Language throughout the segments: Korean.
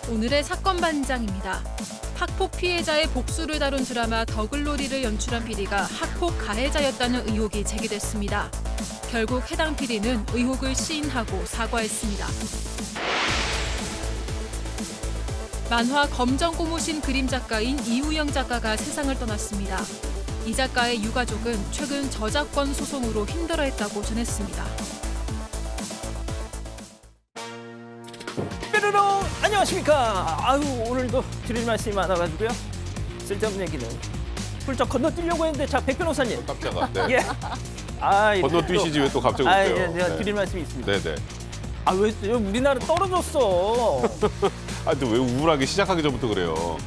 오늘의 사건 반장입니다. 학폭 피해자의 복수를 다룬 드라마 더글로리를 연출한 PD가 학폭 가해자였다는 의혹이 제기됐습니다. 결국 해당 PD는 의혹을 시인하고 사과했습니다. 만화 검정 고무신 그림 작가인 이우영 작가가 세상을 떠났습니다. 이 작가의 유가족은 최근 저작권 소송으로 힘들어했다고 전했습니다. 뾰로롱 안녕하십니까. 아유 오늘도 드릴 말씀이 많아가지고요. 쓸데없는 얘기는 훌쩍 건너뛰려고 했는데 자 백 변호사님. 깜짝아. 네. 예. 아 건너뛰시지 왜 또 갑자기 오세요? 예, 제가 네. 드릴 말씀이 있습니다. 네네. 아 왜 우리나라 떨어졌어? 아 근데 왜 우울하게 시작하기 전부터 그래요?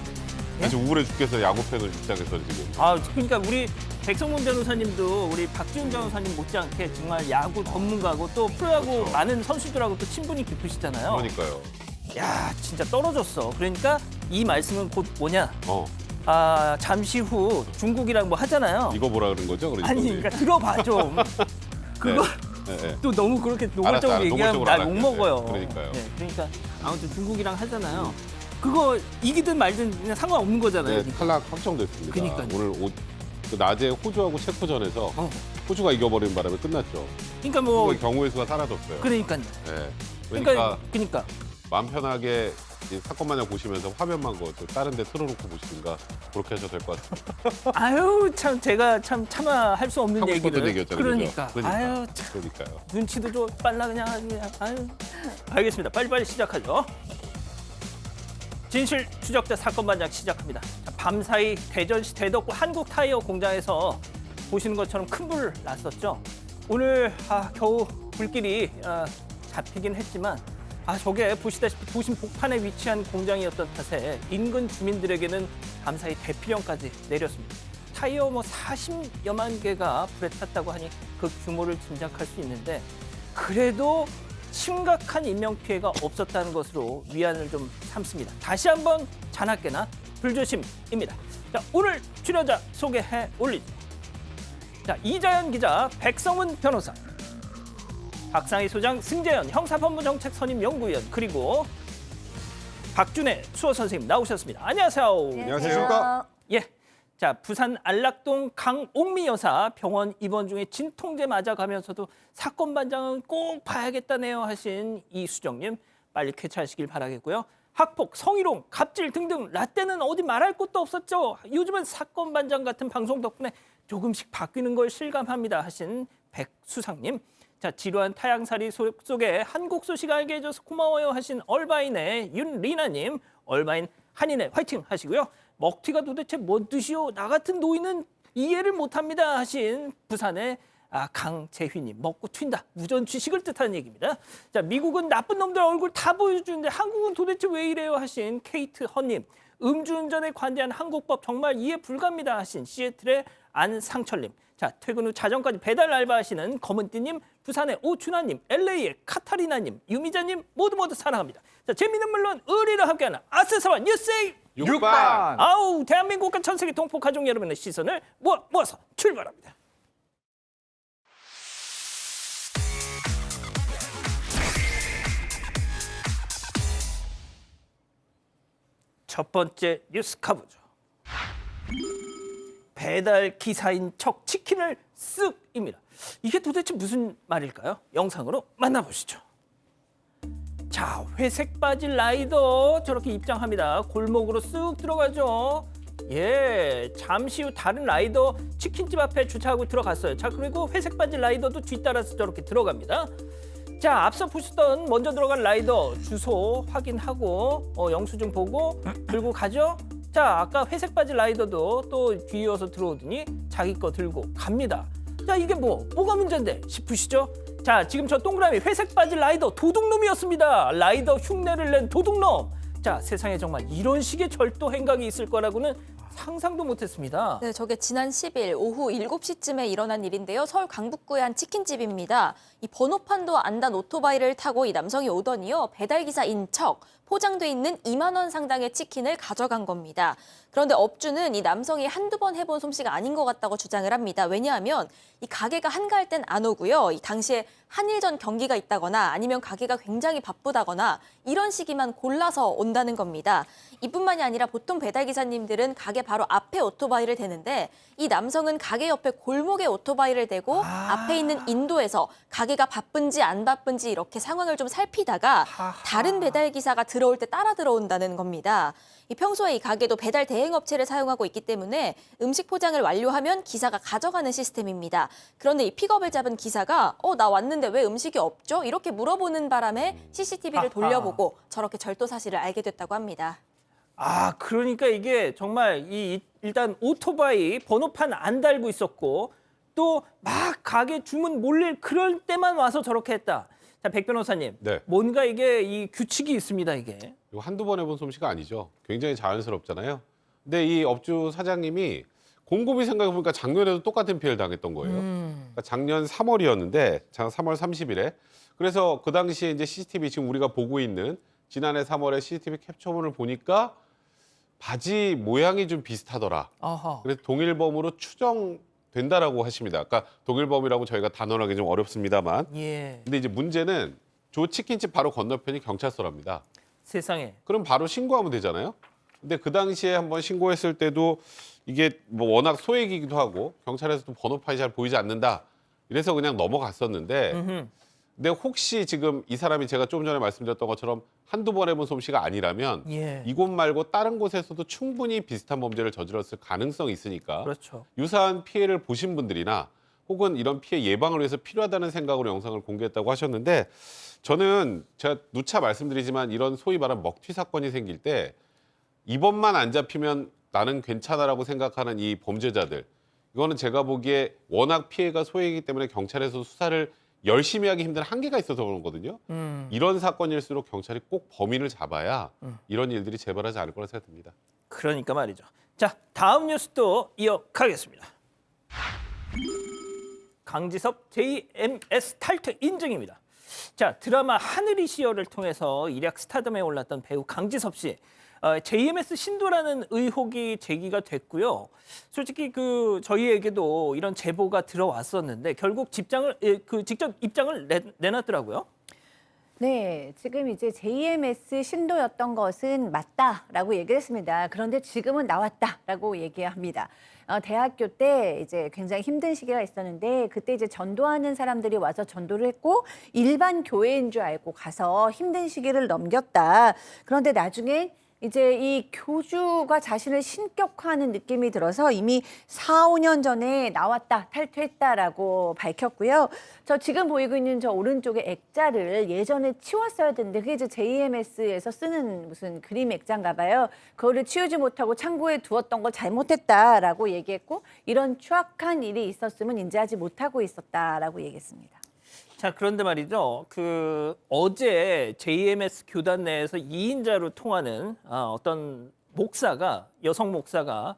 지금 우울해 죽겠어 야구팬을 시작해서 지금. 아 그러니까 우리 백성문 변호사님도 우리 박지훈 변호사님 못지않게 정말 야구 전문가고 또 프로야구 그렇죠. 많은 선수들하고 또 친분이 깊으시잖아요. 그러니까요. 야 진짜 떨어졌어. 그러니까 이 말씀은 곧 뭐냐? 어 아 잠시 후 중국이랑 뭐 하잖아요. 이거 뭐라 그런 거죠? 그러니까 아니 그러니까 들어봐 좀. 그거 네. 또 너무 그렇게 노골적으로 알았어, 얘기하면 노골적으로 나 안 욕 할게요. 먹어요. 네, 그러니까요. 네, 그러니까 아무튼 중국이랑 하잖아요. 그거 이기든 말든 그냥 상관없는 거잖아요. 네, 탈락 확정됐습니다. 그러니까요. 오늘 그 낮에 호주하고 체코전에서 호주가 이겨버린 바람에 끝났죠. 그러니까 뭐 호주가 경우의 수가 사라졌어요. 그러니까요. 네. 그러니까 마음 편하게 이 사건 마냥 보시면서 화면만 다른 데 틀어놓고 보시든가 그렇게 하셔도 될 것 같습니다. 아유 참 제가 참 참아 할 수 없는 하고 얘기를. 싶었던 얘기였잖아요. 그러니까. 그죠? 아유 참 그러니까요. 눈치도 좀 빨라 그냥 아유. 알겠습니다. 빨리빨리 시작하죠. 진실 추적자 사건 반장 시작합니다. 자, 밤사이 대전시 대덕구 한국타이어 공장에서 보시는 것처럼 큰 불 났었죠. 오늘 겨우 불길이 잡히긴 했지만 저게 보시다시피 도심 복판에 위치한 공장이었던 탓에 인근 주민들에게는 밤사이 대피령까지 내렸습니다. 타이어 40여만 개가 불에 탔다고 하니 그 규모를 짐작할 수 있는데 그래도 심각한 인명피해가 없었다는 것으로 위안을 좀 삼습니다. 다시 한번 자나깨나 불조심입니다. 자, 오늘 출연자 소개해 올리죠. 자, 이자연 기자, 백성문 변호사, 박상희 소장, 승재현 형사법무정책 선임 연구위원, 그리고 박준혜 수어 선생님 나오셨습니다. 안녕하세요. 안녕하십니까? 예. 자, 부산 안락동 강옥미 여사 병원 입원 중에 진통제 맞아가면서도 사건 반장은 꼭 봐야겠다네요 하신 이수정님 빨리 쾌차하시길 바라겠고요. 학폭, 성희롱, 갑질 등등 라떼는 어디 말할 곳도 없었죠. 요즘은 사건 반장 같은 방송 덕분에 조금씩 바뀌는 걸 실감합니다 하신 백수상님. 자, 지루한 타향살이 속에 한국 소식 알게 해줘서 고마워요 하신 얼바인의 윤리나님, 얼바인 한인의 화이팅 하시고요. 먹튀가 도대체 뭔 뜻이요? 나 같은 노인은 이해를 못합니다 하신 부산의 강재휘님, 먹고 튄다, 무전 취식을 뜻하는 얘기입니다. 자, 미국은 나쁜 놈들 얼굴 다 보여주는데 한국은 도대체 왜 이래요 하신 케이트 허님, 음주운전에 관대한 한국법 정말 이해 불가합니다 하신 시애틀의 안상철님, 자, 퇴근 후 자정까지 배달 알바하시는 검은띠님, 부산의 오춘하님, LA의 카타리나님, 유미자님 모두 사랑합니다. 자, 재미는 물론 의리를 함께하는 아스사와 뉴스의 육반! 아우 대한민국과 전 세계 동포 가족 여러분의 시선을 모아서 출발합니다. 첫 번째 뉴스 가보죠. 배달 기사인 척 치킨을 쓱입니다. 이게 도대체 무슨 말일까요? 영상으로 만나보시죠. 자, 회색 바지 라이더 저렇게 입장합니다. 골목으로 쓱 들어가죠. 예, 잠시 후 다른 라이더 치킨집 앞에 주차하고 들어갔어요. 자, 그리고 회색 바지 라이더도 뒤따라서 저렇게 들어갑니다. 자, 앞서 보셨던 먼저 들어간 라이더 주소 확인하고 영수증 보고 들고 가죠. 자, 아까 회색 바지 라이더도 또 뒤이어서 들어오더니 자기 거 들고 갑니다. 자, 이게 뭐가 문제인데 싶으시죠? 자, 지금 저 동그라미 회색 바지 라이더 도둑놈이었습니다. 라이더 흉내를 낸 도둑놈. 자, 세상에 정말 이런 식의 절도 행각이 있을 거라고는 상상도 못했습니다. 네, 저게 지난 10일 오후 7시쯤에 일어난 일인데요. 서울 강북구의 한 치킨집입니다. 이 번호판도 안 단 오토바이를 타고 이 남성이 오더니요. 배달기사인 척 포장돼 있는 2만 원 상당의 치킨을 가져간 겁니다. 그런데 업주는 이 남성이 한두 번 해본 솜씨가 아닌 것 같다고 주장을 합니다. 왜냐하면 이 가게가 한가할 땐 안 오고요. 이 당시에 한일전 경기가 있다거나 아니면 가게가 굉장히 바쁘다거나 이런 시기만 골라서 온다는 겁니다. 이뿐만이 아니라 보통 배달기사님들은 가게 바로 앞에 오토바이를 대는데 이 남성은 가게 옆에 골목에 오토바이를 대고 앞에 있는 인도에서 가게가 바쁜지 안 바쁜지 이렇게 상황을 좀 살피다가 다른 배달기사가 들어올 때 따라 들어온다는 겁니다. 평소에 이 가게도 배달 대행업체를 사용하고 있기 때문에 음식 포장을 완료하면 기사가 가져가는 시스템입니다. 그런데 이 픽업을 잡은 기사가 나 왔는데 왜 음식이 없죠? 이렇게 물어보는 바람에 CCTV를 돌려보고 저렇게 절도 사실을 알게 됐다고 합니다. 아, 그러니까 이게 정말 일단 오토바이 번호판 안 달고 있었고 또 막 가게 주문 몰릴 그럴 때만 와서 저렇게 했다. 자, 백 변호사님. 네. 뭔가 이게 이 규칙이 있습니다, 이게. 이거 한두 번 해본 솜씨가 아니죠. 굉장히 자연스럽잖아요. 근데 이 업주 사장님이 곰곰이 생각해보니까 작년에도 똑같은 피해를 당했던 거예요. 그러니까 작년 3월이었는데, 3월 30일에. 그래서 그 당시에 이제 CCTV 지금 우리가 보고 있는 지난해 3월에 CCTV 캡처본을 보니까 바지 모양이 좀 비슷하더라. 아하. 그래서 동일범으로 추정된다라고 하십니다. 아까 동일범이라고 저희가 단언하기 좀 어렵습니다만. 예. 근데 이제 문제는 조 치킨집 바로 건너편이 경찰서랍니다. 세상에. 그럼 바로 신고하면 되잖아요. 근데 그 당시에 한번 신고했을 때도 이게 뭐 워낙 소액이기도 하고 경찰에서도 번호판이 잘 보이지 않는다. 이래서 그냥 넘어갔었는데 근데 혹시 지금 이 사람이 제가 좀 전에 말씀드렸던 것처럼 한두 번 해본 솜씨가 아니라면 예. 이곳 말고 다른 곳에서도 충분히 비슷한 범죄를 저질렀을 가능성이 있으니까 그렇죠. 유사한 피해를 보신 분들이나 혹은 이런 피해 예방을 위해서 필요하다는 생각으로 영상을 공개했다고 하셨는데 저는 제가 누차 말씀드리지만 이런 소위 말하는 먹튀 사건이 생길 때 이번만 안 잡히면 나는 괜찮아라고 생각하는 이 범죄자들 이거는 제가 보기에 워낙 피해가 소액이기 때문에 경찰에서 수사를 열심히 하기 힘든 한계가 있어서 그런 거거든요. 이런 사건일수록 경찰이 꼭 범인을 잡아야 이런 일들이 재발하지 않을 거라 생각됩니다. 그러니까 말이죠. 자, 다음 뉴스도 이어가겠습니다. 강지섭 JMS 탈퇴 인증입니다. 자, 드라마 하늘이 시여를 통해서 일약 스타덤에 올랐던 배우 강지섭 씨. JMS 신도라는 의혹이 제기가 됐고요. 솔직히 저희에게도 이런 제보가 들어왔었는데 결국 직접 입장을 내놨더라고요. 네, 지금 이제 JMS 신도였던 것은 맞다라고 얘기를 했습니다. 그런데 지금은 나왔다라고 얘기합니다. 대학교 때 이제 굉장히 힘든 시기가 있었는데 그때 이제 전도하는 사람들이 와서 전도를 했고 일반 교회인 줄 알고 가서 힘든 시기를 넘겼다. 그런데 나중에 이제 이 교주가 자신을 신격화하는 느낌이 들어서 이미 4, 5년 전에 나왔다, 탈퇴했다라고 밝혔고요. 저 지금 보이고 있는 저 오른쪽에 액자를 예전에 치웠어야 되는데 그게 이제 JMS에서 쓰는 무슨 그림 액자인가 봐요. 그거를 치우지 못하고 창고에 두었던 걸 잘못했다라고 얘기했고 이런 추악한 일이 있었으면 인지하지 못하고 있었다라고 얘기했습니다. 자, 그런데 말이죠. 어제 JMS 교단 내에서 2인자로 통하는 어떤 목사가, 여성 목사가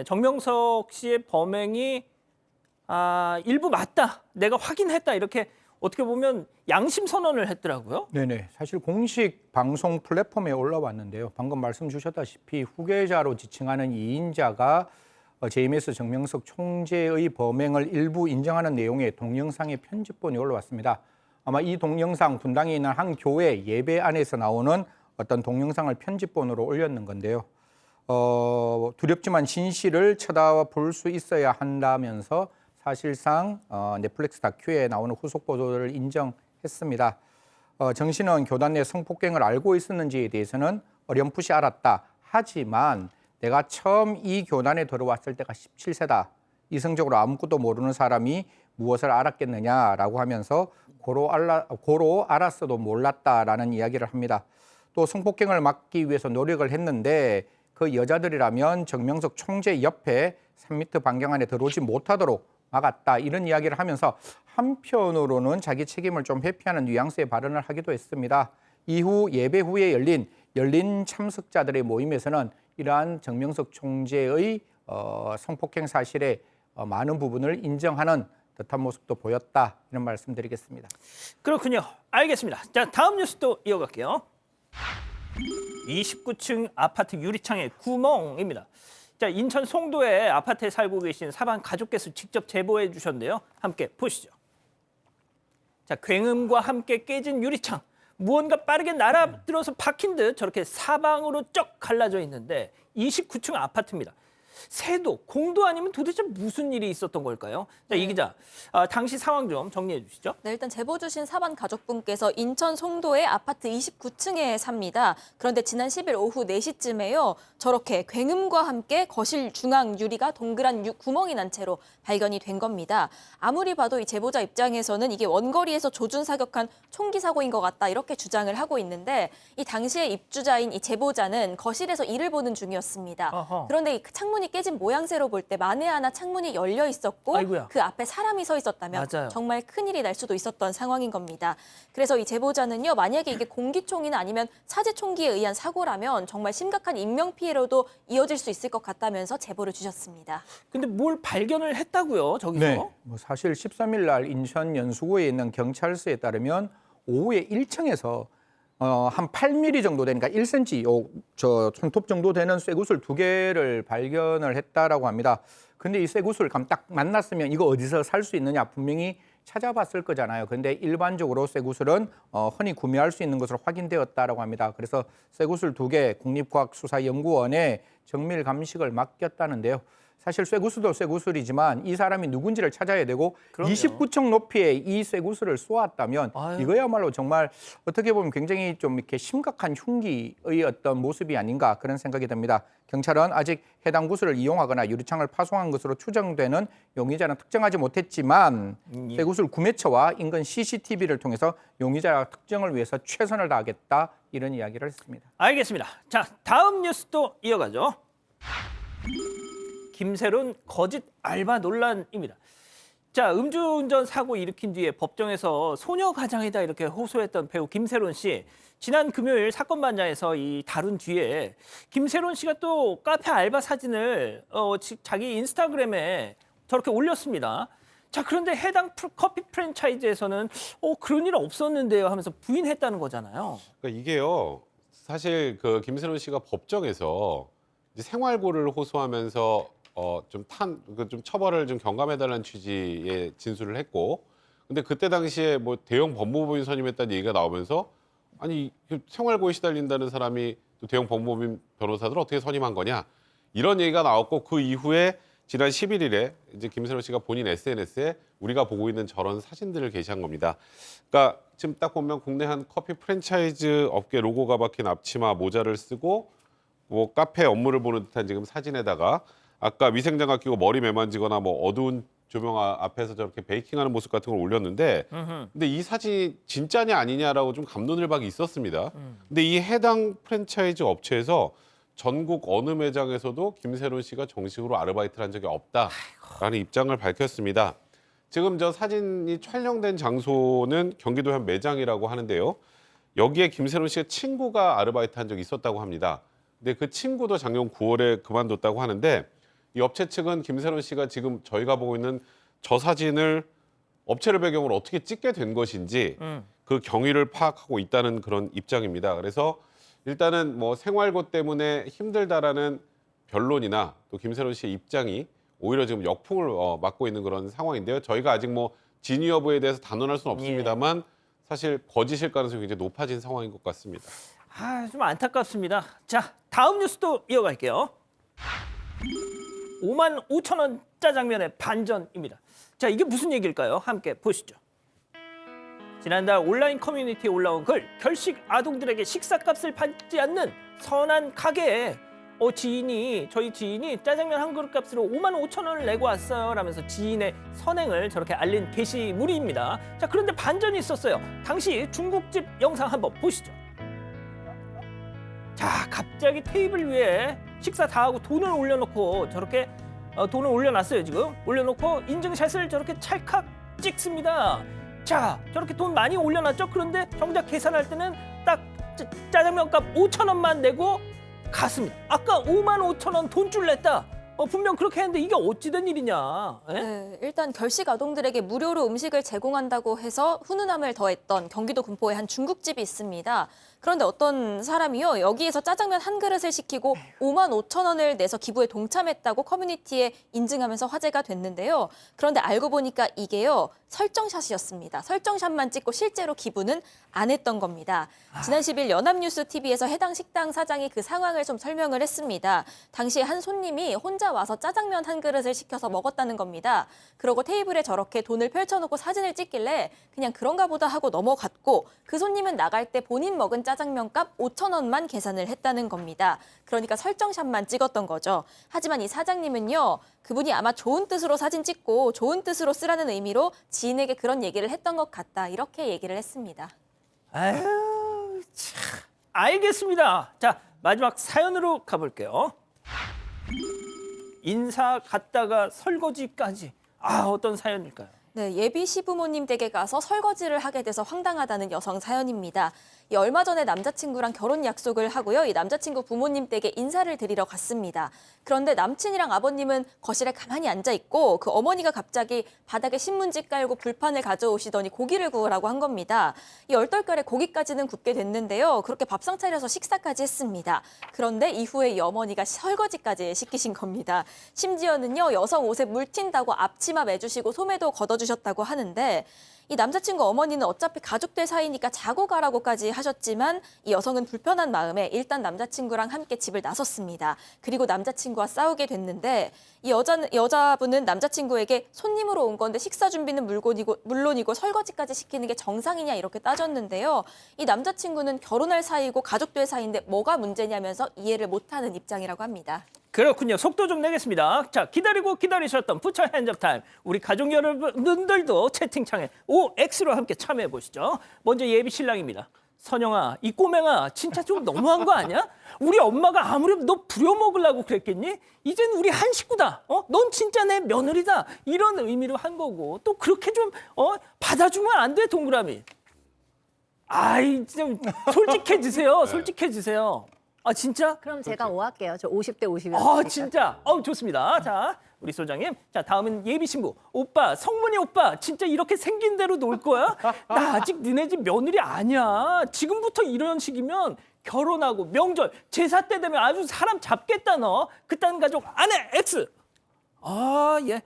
정명석 씨의 범행이 일부 맞다, 내가 확인했다 이렇게 어떻게 보면 양심 선언을 했더라고요. 네네. 사실 공식 방송 플랫폼에 올라왔는데요. 방금 말씀 주셨다시피 후계자로 지칭하는 2인자가 JMS 정명석 총재의 범행을 일부 인정하는 내용의 동영상의 편집본이 올라왔습니다. 아마 이 동영상 분당에 있는 한 교회 예배 안에서 나오는 어떤 동영상을 편집본으로 올렸는 건데요. 두렵지만 진실을 쳐다볼 수 있어야 한다면서 사실상 넷플릭스 다큐에 나오는 후속 보도를 인정했습니다. 정 씨는 교단 내 성폭행을 알고 있었는지에 대해서는 어렴풋이 알았다. 하지만 내가 처음 이 교단에 들어왔을 때가 17세다. 이성적으로 아무것도 모르는 사람이 무엇을 알았겠느냐라고 하면서 고로 알았어도 몰랐다라는 이야기를 합니다. 또 성폭행을 막기 위해서 노력을 했는데 그 여자들이라면 정명석 총재 옆에 3m 반경 안에 들어오지 못하도록 막았다. 이런 이야기를 하면서 한편으로는 자기 책임을 좀 회피하는 뉘앙스의 발언을 하기도 했습니다. 이후 예배 후에 열린 참석자들의 모임에서는 이러한 정명석 총재의 성폭행 사실의 많은 부분을 인정하는 듯한 모습도 보였다. 이런 말씀드리겠습니다. 그렇군요. 알겠습니다. 자, 다음 뉴스도 이어갈게요. 29층 아파트 유리창에 구멍입니다. 자, 인천 송도의 아파트에 살고 계신 사방 가족께서 직접 제보해 주셨는데요. 함께 보시죠. 자, 굉음과 함께 깨진 유리창. 무언가 빠르게 날아들어서 박힌 듯 저렇게 사방으로 쩍 갈라져 있는데 29층 아파트입니다. 새도 공도 아니면 도대체 무슨 일이 있었던 걸까요? 자, 이 기자, 당시 상황 좀 정리해 주시죠. 네, 일단 제보 주신 사반 가족분께서 인천 송도의 아파트 29층에 삽니다. 그런데 지난 10일 오후 4시쯤에요. 저렇게 굉음과 함께 거실 중앙 유리가 동그란 구멍이 난 채로 발견이 된 겁니다. 아무리 봐도 이 제보자 입장에서는 이게 원거리에서 조준 사격한 총기 사고인 것 같다 이렇게 주장을 하고 있는데 이 당시에 입주자인 이 제보자는 거실에서 일을 보는 중이었습니다. 어허. 그런데 이 창문이 깨진 모양새로 볼 때 만에 하나 창문이 열려 있었고 아이고야. 그 앞에 사람이 서 있었다면 맞아요. 정말 큰일이 날 수도 있었던 상황인 겁니다. 그래서 이 제보자는요. 만약에 이게 공기총이나 아니면 사제총기에 의한 사고라면 정말 심각한 인명피해로도 이어질 수 있을 것 같다면서 제보를 주셨습니다. 근데 뭘 발견을 했다고요, 저기서? 네, 뭐 사실 13일 날 인천 연수구에 있는 경찰서에 따르면 오후에 1층에서 한 8mm 정도 되니까 1cm 저 손톱 정도 되는 쇠구슬 2개를 발견을 했다라고 합니다. 근데 이 쇠구슬 딱 만났으면 이거 어디서 살 수 있느냐 분명히 찾아봤을 거잖아요. 근데 일반적으로 쇠구슬은 흔히 구매할 수 있는 것으로 확인되었다라고 합니다. 그래서 쇠구슬 2개 국립과학수사연구원에 정밀 감식을 맡겼다는데요. 사실 쇠구슬도 쇠구슬이지만 이 사람이 누군지를 찾아야 되고 그럼요. 29층 높이에 이 쇠구슬을 쏘았다면 아유. 이거야말로 정말 어떻게 보면 굉장히 좀 이렇게 심각한 흉기의 어떤 모습이 아닌가 그런 생각이 듭니다. 경찰은 아직 해당 구슬을 이용하거나 유리창을 파손한 것으로 추정되는 용의자는 특정하지 못했지만 쇠구슬 구매처와 인근 CCTV를 통해서 용의자 특정을 위해서 최선을 다하겠다 이런 이야기를 했습니다. 알겠습니다. 자, 다음 뉴스도 이어가죠. 김세론 거짓 알바 논란입니다. 자, 음주운전 사고 일으킨 뒤에 법정에서 소녀 가장이다 이렇게 호소했던 배우 김세론 씨. 지난 금요일 사건 반장에서 이 다룬 뒤에 김세론 씨가 또 카페 알바 사진을 자기 인스타그램에 저렇게 올렸습니다. 자, 그런데 해당 커피 프랜차이즈에서는 그런 일 없었는데요 하면서 부인했다는 거잖아요. 그러니까 이게요. 사실 그 김세론 씨가 법정에서 이제 생활고를 호소하면서 좀 처벌을 좀 경감해달라는 취지의 진술을 했고, 근데 그때 당시에 뭐 대형 법무법인 선임했다는 얘기가 나오면서 아니 생활고에 시달린다는 사람이 또 대형 법무법인 변호사들 어떻게 선임한 거냐 이런 얘기가 나왔고 그 이후에 지난 11일에 이제 김세론 씨가 본인 SNS에 우리가 보고 있는 저런 사진들을 게시한 겁니다. 그러니까 지금 딱 보면 국내 한 커피 프랜차이즈 업계 로고가 박힌 앞치마 모자를 쓰고 뭐 카페 업무를 보는 듯한 지금 사진에다가 아까 위생장갑 끼고 머리 매만지거나 뭐 어두운 조명 앞에서 저렇게 베이킹하는 모습 같은 걸 올렸는데 근데 이 사진이 진짜냐 아니냐라고 좀 갑론을박이 있었습니다. 근데 이 해당 프랜차이즈 업체에서 전국 어느 매장에서도 김세론 씨가 정식으로 아르바이트를 한 적이 없다라는 입장을 밝혔습니다. 지금 저 사진이 촬영된 장소는 경기도 한 매장이라고 하는데요. 여기에 김세론 씨의 친구가 아르바이트 한 적이 있었다고 합니다. 근데 그 친구도 작년 9월에 그만뒀다고 하는데 이 업체 측은 김세론 씨가 지금 저희가 보고 있는 저 사진을 업체를 배경으로 어떻게 찍게 된 것인지 그 경위를 파악하고 있다는 그런 입장입니다. 그래서 일단은 뭐 생활고 때문에 힘들다라는 변론이나 또 김세론 씨의 입장이 오히려 지금 역풍을 맞고 있는 그런 상황인데요. 저희가 아직 뭐 진위 여부에 대해서 단언할 수는 없습니다만 사실 거짓일 가능성이 굉장히 높아진 상황인 것 같습니다. 좀 안타깝습니다. 자, 다음 뉴스도 이어갈게요. 55,000원 짜장면의 반전입니다. 자, 이게 무슨 얘기일까요? 함께 보시죠. 지난달 온라인 커뮤니티에 올라온 글, 결식 아동들에게 식사값을 받지 않는 선한 가게에 저희 지인이 짜장면 한 그릇 값으로 55,000원을 내고 왔어요 라면서 지인의 선행을 저렇게 알린 게시물입니다. 자, 그런데 반전이 있었어요. 당시 중국집 영상 한번 보시죠. 자, 갑자기 테이블 위에 식사 다 하고 돈을 올려놓고 저렇게 돈을 올려놨어요. 지금 올려놓고 인증샷을 저렇게 찰칵 찍습니다. 자, 저렇게 돈 많이 올려놨죠. 그런데 정작 계산할 때는 딱 짜장면값 5,000원만 내고 갔습니다. 아까 55,000원 돈줄 냈다. 분명 그렇게 했는데 이게 어찌된 일이냐. 네, 일단 결식 아동들에게 무료로 음식을 제공한다고 해서 훈훈함을 더했던 경기도 군포의 한 중국집이 있습니다. 그런데 어떤 사람이요, 여기에서 짜장면 한 그릇을 시키고 55,000원을 내서 기부에 동참했다고 커뮤니티에 인증하면서 화제가 됐는데요. 그런데 알고 보니까 이게요, 설정샷이었습니다. 설정샷만 찍고 실제로 기부는 안 했던 겁니다. 지난 10일 연합뉴스 TV에서 해당 식당 사장이 그 상황을 좀 설명을 했습니다. 당시에 한 손님이 혼자 와서 짜장면 한 그릇을 시켜서 먹었다는 겁니다. 그러고 테이블에 저렇게 돈을 펼쳐놓고 사진을 찍길래 그냥 그런가 보다 하고 넘어갔고, 그 손님은 나갈 때 본인 먹은 짜장면 값 5,000원만 계산을 했다는 겁니다. 그러니까 설정샷만 찍었던 거죠. 하지만 이 사장님은요, 그분이 아마 좋은 뜻으로 사진 찍고 좋은 뜻으로 쓰라는 의미로 지인에게 그런 얘기를 했던 것 같다, 이렇게 얘기를 했습니다. 아유, 참. 알겠습니다. 자, 마지막 사연으로 가볼게요. 인사 갔다가 설거지까지. 어떤 사연일까요? 네, 예비 시부모님 댁에 가서 설거지를 하게 돼서 황당하다는 여성 사연입니다. 얼마 전에 남자친구랑 결혼 약속을 하고요. 이 남자친구 부모님 댁에 인사를 드리러 갔습니다. 그런데 남친이랑 아버님은 거실에 가만히 앉아 있고, 그 어머니가 갑자기 바닥에 신문지 깔고 불판을 가져오시더니 고기를 구우라고 한 겁니다. 이 얼떨결에 고기까지는 굽게 됐는데요. 그렇게 밥상 차려서 식사까지 했습니다. 그런데 이후에 이 어머니가 설거지까지 시키신 겁니다. 심지어는요, 여성 옷에 물 튄다고 앞치마 매주시고 소매도 걷어주셨다고 하는데, 이 남자친구 어머니는 어차피 가족들 사이니까 자고 가라고까지 하셨지만 이 여성은 불편한 마음에 일단 남자친구랑 함께 집을 나섰습니다. 그리고 남자친구와 싸우게 됐는데, 이 여자분은 남자친구에게 손님으로 온 건데 식사 준비는 물론이고 설거지까지 시키는 게 정상이냐 이렇게 따졌는데요. 이 남자친구는 결혼할 사이고 가족들 사이인데 뭐가 문제냐면서 이해를 못하는 입장이라고 합니다. 그렇군요. 속도 좀 내겠습니다. 자, 기다리고 기다리셨던 부처 핸즈업 타임. 우리 가족 여러분들도 채팅창에 OX로 함께 참여해 보시죠. 먼저 예비 신랑입니다. 선영아, 이 꼬맹아 진짜 좀 너무한 거 아니야? 우리 엄마가 아무리 너 부려먹으려고 그랬겠니? 이젠 우리 한 식구다. 넌 진짜 내 며느리다. 이런 의미로 한 거고, 또 그렇게 좀 받아주면 안 돼, 동그라미. 아이, 좀 솔직해지세요. 솔직해지세요. 진짜? 그럼 제가 5 할게요. 저 50대 50이었으니까. 진짜. 좋습니다. 자, 우리 소장님. 자, 다음은 예비 신부. 오빠, 성문이 오빠. 진짜 이렇게 생긴 대로 놀 거야? 나 아직 너네 집 며느리 아니야. 지금부터 이런 식이면 결혼하고 명절, 제사 때 되면 아주 사람 잡겠다 너. 그딴 가족 아내 X. 예.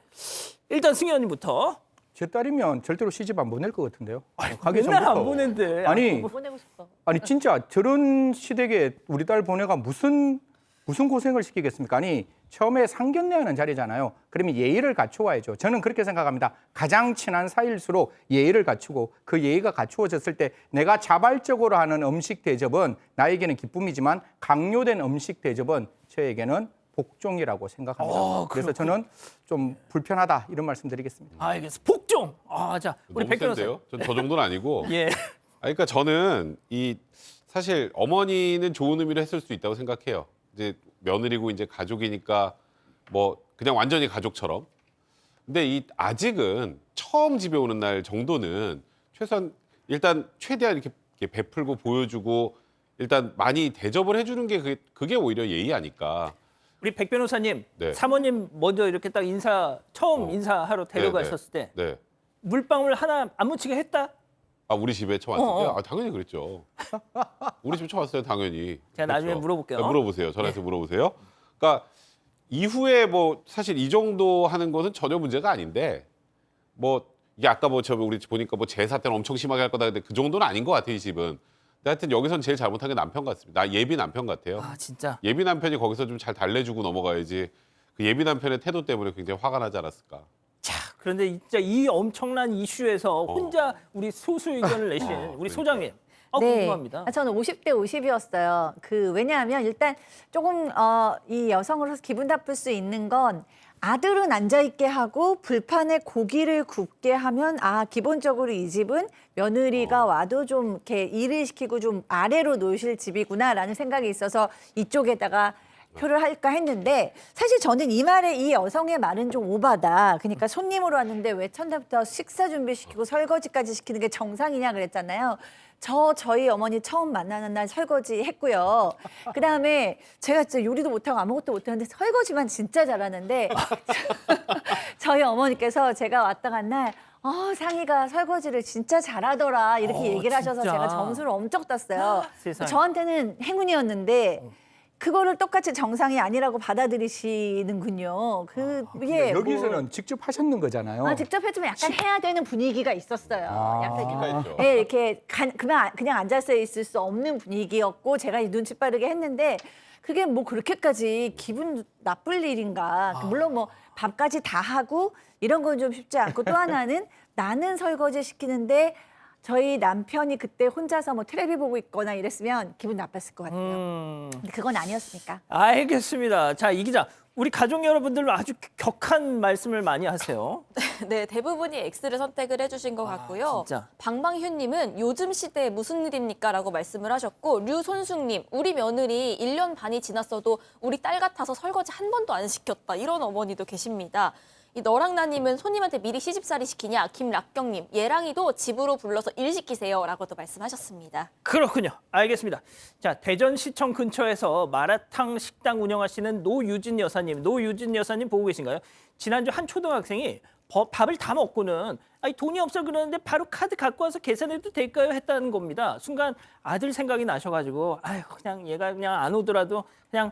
일단 승희 언니부터. 제 딸이면 절대로 시집 안 보낼 것 같은데요. 가기 맨날 전부터. 안 보낸대. 아니, 보내고 싶어. 아니 진짜 저런 시댁에 우리 딸 보내가 무슨 고생을 시키겠습니까? 아니 처음에 상견례하는 자리잖아요. 그러면 예의를 갖추어야죠. 저는 그렇게 생각합니다. 가장 친한 사이일수록 예의를 갖추고, 그 예의가 갖추어졌을 때 내가 자발적으로 하는 음식 대접은 나에게는 기쁨이지만, 강요된 음식 대접은 저에게는 복종이라고 생각합니다. 그래서 저는 좀 불편하다 이런 말씀드리겠습니다. 알겠어. 복종. 자, 우리 너무 백 변호사. 센데요? 전 저 정도는 아니고. 예. 그러니까 저는 사실 어머니는 좋은 의미로 했을 수 있다고 생각해요. 이제 며느리고 이제 가족이니까 뭐 그냥 완전히 가족처럼. 근데 아직은 처음 집에 오는 날 정도는 최소한 일단 최대한 이렇게 베풀고 보여주고 일단 많이 대접을 해주는 게 그게 오히려 예의 아닐까. 우리 백 변호사님, 네. 사모님 먼저 이렇게 딱 처음 인사하러 데려갔었을 때 네. 물방울 하나 안 묻히게 했다? 우리 집에 처음 왔을 때? 당연히 그랬죠. 우리 집에 처음 왔을 때 당연히. 제가 나중에 그랬죠. 물어볼게요. 네, 물어보세요. 전화해서 물어보세요. 그러니까 이후에 뭐 사실 이 정도 하는 것은 전혀 문제가 아닌데, 뭐 이게 아까 우리 보니까 뭐 제사 때는 엄청 심하게 할 거다 근데 그 정도는 아닌 것 같아요, 이 집은. 근데 하여튼 여기선 제일 잘못한 게 남편 같습니다. 예비 남편 같아요. 진짜. 예비 남편이 거기서 좀 잘 달래주고 넘어가야지. 그 예비 남편의 태도 때문에 굉장히 화가 나지 않았을까. 자, 그런데 진짜 이 엄청난 이슈에서 혼자 우리 소수 의견을 내신 우리 소장님. 궁금합니다. 저는 50대 50이었어요. 왜냐하면 일단 조금 이 여성으로서 기분 나쁠 수 있는 건, 아들은 앉아있게 하고 불판에 고기를 굽게 하면 기본적으로 이 집은 며느리가 와도 좀 이렇게 일을 시키고 좀 아래로 놓으실 집이구나라는 생각이 있어서 이쪽에다가 표를 할까 했는데, 사실 저는 이 여성의 말은 좀 오바다. 그러니까 손님으로 왔는데 왜 첫날부터 식사 준비시키고 설거지까지 시키는 게 정상이냐 그랬잖아요. 저희 어머니 처음 만나는 날 설거지 했고요. 그다음에 제가 진짜 요리도 못하고 아무것도 못하는데 설거지만 진짜 잘하는데 저희 어머니께서 제가 왔다 간 날 상희가 설거지를 진짜 잘하더라 이렇게 얘기를 하셔서 진짜? 제가 점수를 엄청 땄어요. 세상에. 저한테는 행운이었는데 그거를 똑같이 정상이 아니라고 받아들이시는군요. 그게 여기서는 직접 하셨는 거잖아요. 직접 해주면 약간 해야 되는 분위기가 있었어요. 약간 분위기가 있죠. 네, 이렇게 그냥 앉아서 있을 수 없는 분위기였고 제가 눈치 빠르게 했는데 그게 뭐 그렇게까지 기분 나쁠 일인가. 물론 뭐 밥까지 다 하고 이런 건 좀 쉽지 않고 또 하나는 나는 설거지 시키는데 저희 남편이 그때 혼자서 뭐 텔레비 보고 있거나 이랬으면 기분 나빴을 것 같아요. 근데 그건 아니었으니까. 알겠습니다. 자, 이 기자, 우리 가족 여러분들로 아주 격한 말씀을 많이 하세요. 네, 대부분이 X를 선택을 해주신 것 같고요. 진짜. 방방휴님은 요즘 시대에 무슨 일입니까? 라고 말씀을 하셨고, 류손숙님, 우리 며느리 1년 반이 지났어도 우리 딸 같아서 설거지 한 번도 안 시켰다. 이런 어머니도 계십니다. 이 너랑나님은 손님한테 미리 시집살이 시키냐? 김락경님, 예랑이도 집으로 불러서 일 시키세요. 라고도 말씀하셨습니다. 그렇군요. 알겠습니다. 자, 대전시청 근처에서 마라탕 식당 운영하시는 노유진 여사님 보고 계신가요? 지난주 한 초등학생이 밥을 다 먹고는 돈이 없어 그러는데 바로 카드 갖고 와서 계산해도 될까요? 했다는 겁니다. 순간 아들 생각이 나셔가지고 그냥 얘가 그냥 안 오더라도 그냥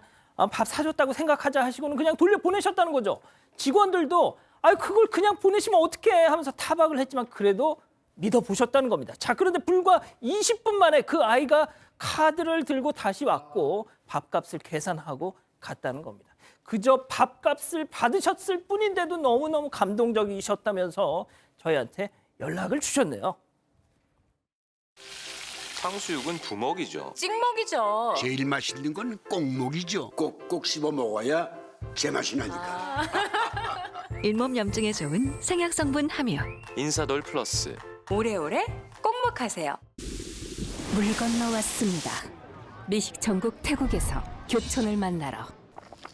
밥 사줬다고 생각하자 하시고는 그냥 돌려보내셨다는 거죠. 직원들도 그걸 그냥 보내시면 어떡해 하면서 타박을 했지만 그래도 믿어보셨다는 겁니다. 자, 그런데 불과 20분 만에 그 아이가 카드를 들고 다시 왔고 밥값을 계산하고 갔다는 겁니다. 그저 밥값을 받으셨을 뿐인데도 너무너무 감동적이셨다면서 저희한테 연락을 주셨네요. 탕수육은 부먹이죠. 찍먹이죠. 제일 맛있는 건 꼭먹이죠. 꼭꼭 씹어 먹어야 제맛이 나니까. 잇몸 염증에 좋은 생약 성분 함유. 인사돌 플러스. 오래오래 꼭먹하세요. 물 건너왔습니다. 미식 전국 태국에서 교촌을 만나러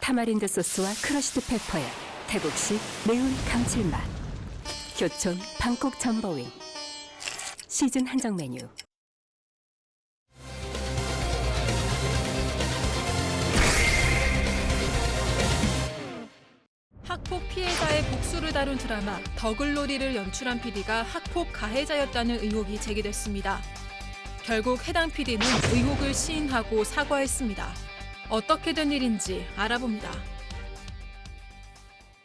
타마린드 소스와 크러쉬드 페퍼의 태국식 매운 감칠맛. 교촌 방콕 전보윙. 시즌 한정 메뉴. 학폭 피해자의 복수를 다룬 드라마 더글로리를 연출한 PD가 학폭 가해자였다는 의혹이 제기됐습니다. 결국 해당 PD는 의혹을 시인하고 사과했습니다. 어떻게 된 일인지 알아봅니다.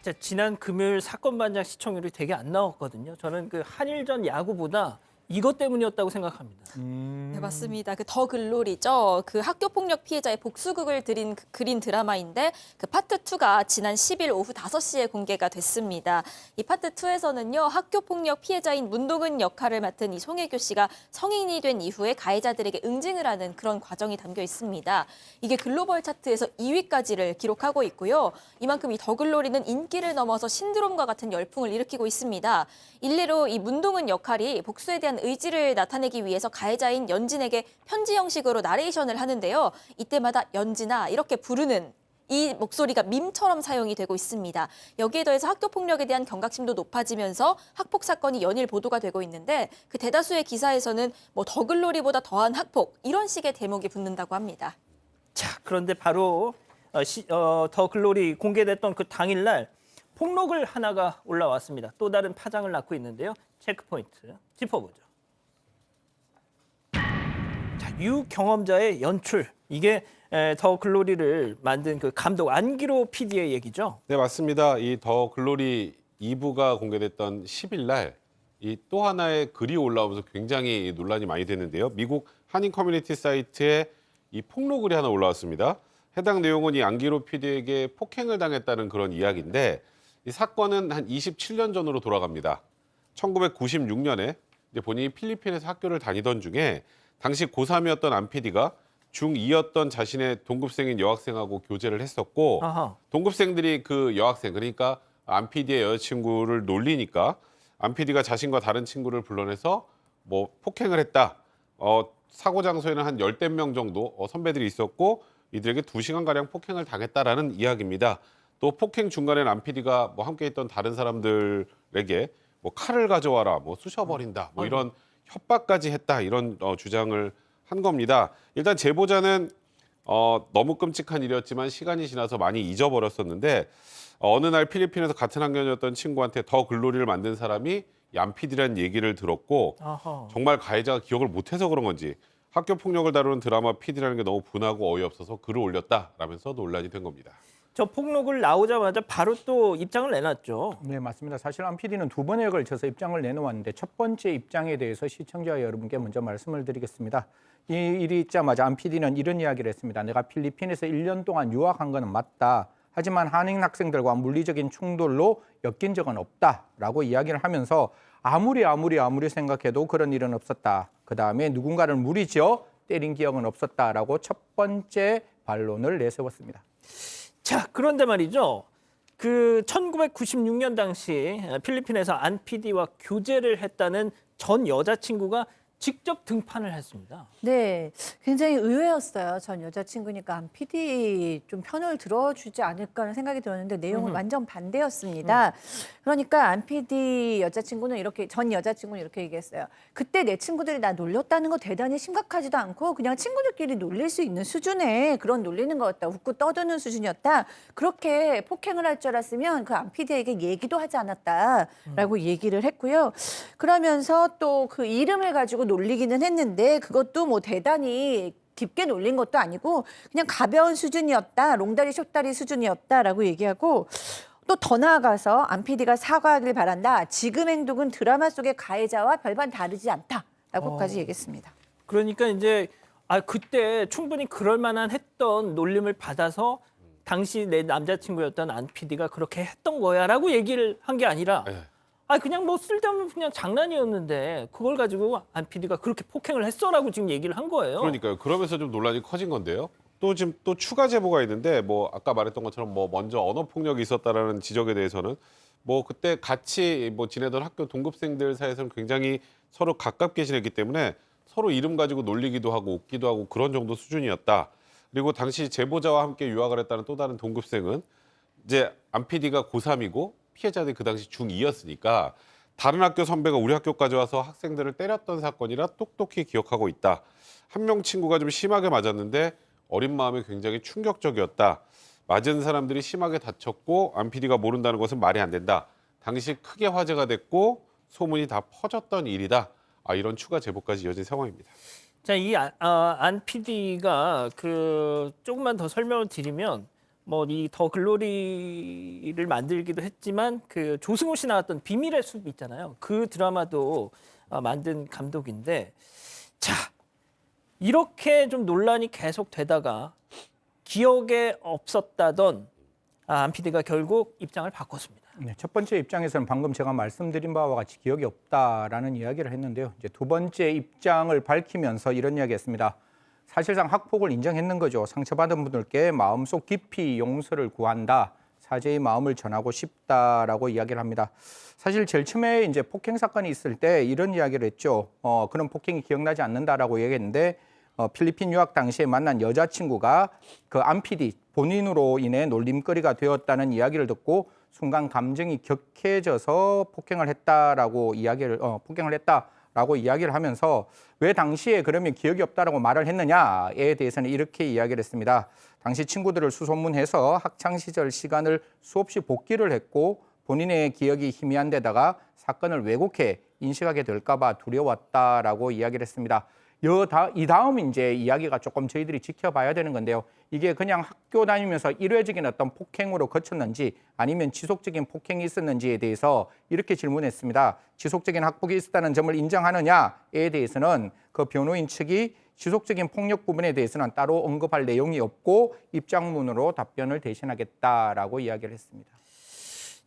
자, 지난 금요일 사건 반장 시청률이 되게 안 나왔거든요. 저는 그 한일전 야구보다 이것 때문이었다고 생각합니다. 네, 맞습니다. 그 더 글로리죠. 그 학교 폭력 피해자의 복수극을 그린 드라마인데 그 파트 2가 지난 10일 오후 5시에 공개가 됐습니다. 이 파트 2에서는요. 학교 폭력 피해자인 문동은 역할을 맡은 이 송혜교 씨가 성인이 된 이후에 가해자들에게 응징을 하는 그런 과정이 담겨 있습니다. 이게 글로벌 차트에서 2위까지를 기록하고 있고요. 이만큼 이 더 글로리는 인기를 넘어서 신드롬과 같은 열풍을 일으키고 있습니다. 일례로 이 문동은 역할이 복수에 대한 의지를 나타내기 위해서 가해자인 연진에게 편지 형식으로 나레이션을 하는데요. 이때마다 연진아 이렇게 부르는 이 목소리가 밈처럼 사용이 되고 있습니다. 여기에 더해서 학교폭력에 대한 경각심도 높아지면서 학폭 사건이 연일 보도가 되고 있는데 그 대다수의 기사에서는 뭐 더글로리보다 더한 학폭 이런 식의 대목이 붙는다고 합니다. 자, 그런데 바로 더 글로리 공개됐던 그 당일날 폭로글 하나가 올라왔습니다. 또 다른 파장을 낳고 있는데요. 체크포인트 짚어보죠. 자, 유경험자의 연출. 이게 더 글로리를 만든 그 감독 안기로 PD의 얘기죠. 네, 맞습니다. 이 더 글로리 2부가 공개됐던 10일 날 이 또 하나의 글이 올라오면서 굉장히 논란이 많이 됐는데요. 미국 한인 커뮤니티 사이트에 이 폭로글이 하나 올라왔습니다. 해당 내용은 이 안기로 PD에게 폭행을 당했다는 그런 이야기인데 이 사건은 한 27년 전으로 돌아갑니다. 1996년에 이제 본인이 필리핀에서 학교를 다니던 중에 당시 고3이었던 안 PD가 중2였던 자신의 동급생인 여학생하고 교제를 했었고 아하. 동급생들이 그 여학생 그러니까 안 PD의 여자친구를 놀리니까 안 PD가 자신과 다른 친구를 불러내서 뭐 폭행을 했다. 사고 장소에는 한 10대 명 정도 선배들이 있었고 이들에게 2시간가량 폭행을 당했다라는 이야기입니다. 또 폭행 중간에 안 PD가 뭐 함께 있던 다른 사람들에게 뭐 칼을 가져와라, 뭐 쑤셔버린다, 뭐 이런 협박까지 했다 이런 주장을 한 겁니다. 일단 제보자는 너무 끔찍한 일이었지만 시간이 지나서 많이 잊어버렸었는데 어느 날 필리핀에서 같은 학년이었던 친구한테 더 글로리를 만든 사람이 안 PD라는 얘기를 들었고 아하. 정말 가해자가 기억을 못해서 그런 건지 학교 폭력을 다루는 드라마 PD라는 게 너무 분하고 어이없어서 글을 올렸다라면서 논란이 된 겁니다. 저 폭로글 나오자마자 바로 또 입장을 내놨죠. 네, 맞습니다. 사실 안 PD는 두 번에 걸쳐서 입장을 내놓았는데 첫 번째 입장에 대해서 시청자 여러분께 먼저 말씀을 드리겠습니다. 이 일이 있자마자 안 PD는 이런 이야기를 했습니다. 내가 필리핀에서 1년 동안 유학한 거는 맞다. 하지만 한인 학생들과 물리적인 충돌로 엮인 적은 없다라고 이야기를 하면서 아무리 생각해도 그런 일은 없었다. 그다음에 누군가를 무리지어 때린 기억은 없었다라고 첫 번째 반론을 내세웠습니다. 자, 그런데 말이죠. 그 1996년 당시 필리핀에서 안 PD와 교제를 했다는 전 여자친구가 직접 등판을 했습니다. 네, 굉장히 의외였어요. 전 여자친구니까 안 PD 좀 편을 들어주지 않을까 하는 생각이 들었는데 내용은 완전 반대였습니다. 그러니까 안 PD 여자친구는 전 여자친구는 이렇게 얘기했어요. 그때 내 친구들이 나 놀렸다는 거 대단히 심각하지도 않고 그냥 친구들끼리 놀릴 수 있는 수준의 그런 놀리는 거였다. 웃고 떠드는 수준이었다. 그렇게 폭행을 할 줄 알았으면 그 안 PD에게 얘기도 하지 않았다라고 얘기를 했고요. 그러면서 또 그 이름을 가지고 놀리기는 했는데 그것도 뭐 대단히 깊게 놀린 것도 아니고 그냥 가벼운 수준이었다. 롱다리 숏다리 수준이었다라고 얘기하고 또 더 나아가서 안 PD가 사과하길 바란다. 지금 행동은 드라마 속의 가해자와 별반 다르지 않다라고까지 얘기했습니다. 그러니까 이제 그때 충분히 그럴 만한 했던 놀림을 받아서 당시 내 남자친구였던 안 PD가 그렇게 했던 거야라고 얘기를 한 게 아니라 네. 그냥 뭐 쓸데없는 그냥 장난이었는데 그걸 가지고 안 PD가 그렇게 폭행을 했어라고 지금 얘기를 한 거예요. 그러니까요. 그러면서 좀 논란이 커진 건데요. 또 지금 또 추가 제보가 있는데 뭐 아까 말했던 것처럼 뭐 먼저 언어 폭력이 있었다라는 지적에 대해서는 뭐 그때 같이 뭐 지내던 학교 동급생들 사이에서는 굉장히 서로 가깝게 지냈기 때문에 서로 이름 가지고 놀리기도 하고 웃기도 하고 그런 정도 수준이었다. 그리고 당시 제보자와 함께 유학을 했다는 또 다른 동급생은 이제 안 PD가 고3이고 피해자들이 그 당시 중2였으니까 다른 학교 선배가 우리 학교까지 와서 학생들을 때렸던 사건이라 똑똑히 기억하고 있다. 한 명 친구가 좀 심하게 맞았는데 어린 마음에 굉장히 충격적이었다. 맞은 사람들이 심하게 다쳤고 안 PD가 모른다는 것은 말이 안 된다. 당시 크게 화제가 됐고 소문이 다 퍼졌던 일이다. 이런 추가 제보까지 이어진 상황입니다. 자, 이 안 PD가 그 조금만 더 설명을 드리면 뭐 이 더 글로리를 만들기도 했지만 그 조승우 씨 나왔던 비밀의 숲 있잖아요. 그 드라마도 만든 감독인데 자, 이렇게 좀 논란이 계속 되다가 기억에 없었다던 안 PD가 결국 입장을 바꿨습니다. 네, 첫 번째 입장에서는 방금 제가 말씀드린 바와 같이 기억이 없다라는 이야기를 했는데요. 이제 두 번째 입장을 밝히면서 이런 이야기했습니다. 사실상 학폭을 인정했는 거죠. 상처받은 분들께 마음속 깊이 용서를 구한다. 사죄의 마음을 전하고 싶다라고 이야기를 합니다. 사실 제일 처음에 이제 폭행 사건이 있을 때 이런 이야기를 했죠. 그런 폭행이 기억나지 않는다라고 얘기했는데 필리핀 유학 당시에 만난 여자친구가 그 안 PD 본인으로 인해 놀림거리가 되었다는 이야기를 듣고 순간 감정이 격해져서 폭행을 했다라고 이야기를 하면서 왜 당시에 그러면 기억이 없다라고 말을 했느냐에 대해서는 이렇게 이야기를 했습니다. 당시 친구들을 수소문해서 학창 시절 시간을 수없이 복기를 했고 본인의 기억이 희미한 데다가 사건을 왜곡해 인식하게 될까 봐 두려웠다라고 이야기를 했습니다. 이 다음 이제 이야기가 조금 저희들이 지켜봐야 되는 건데요. 이게 그냥 학교 다니면서 일회적인 어떤 폭행으로 그쳤는지 아니면 지속적인 폭행이 있었는지에 대해서 이렇게 질문했습니다. 지속적인 학폭이 있었다는 점을 인정하느냐에 대해서는 그 변호인 측이 지속적인 폭력 부분에 대해서는 따로 언급할 내용이 없고 입장문으로 답변을 대신하겠다라고 이야기를 했습니다.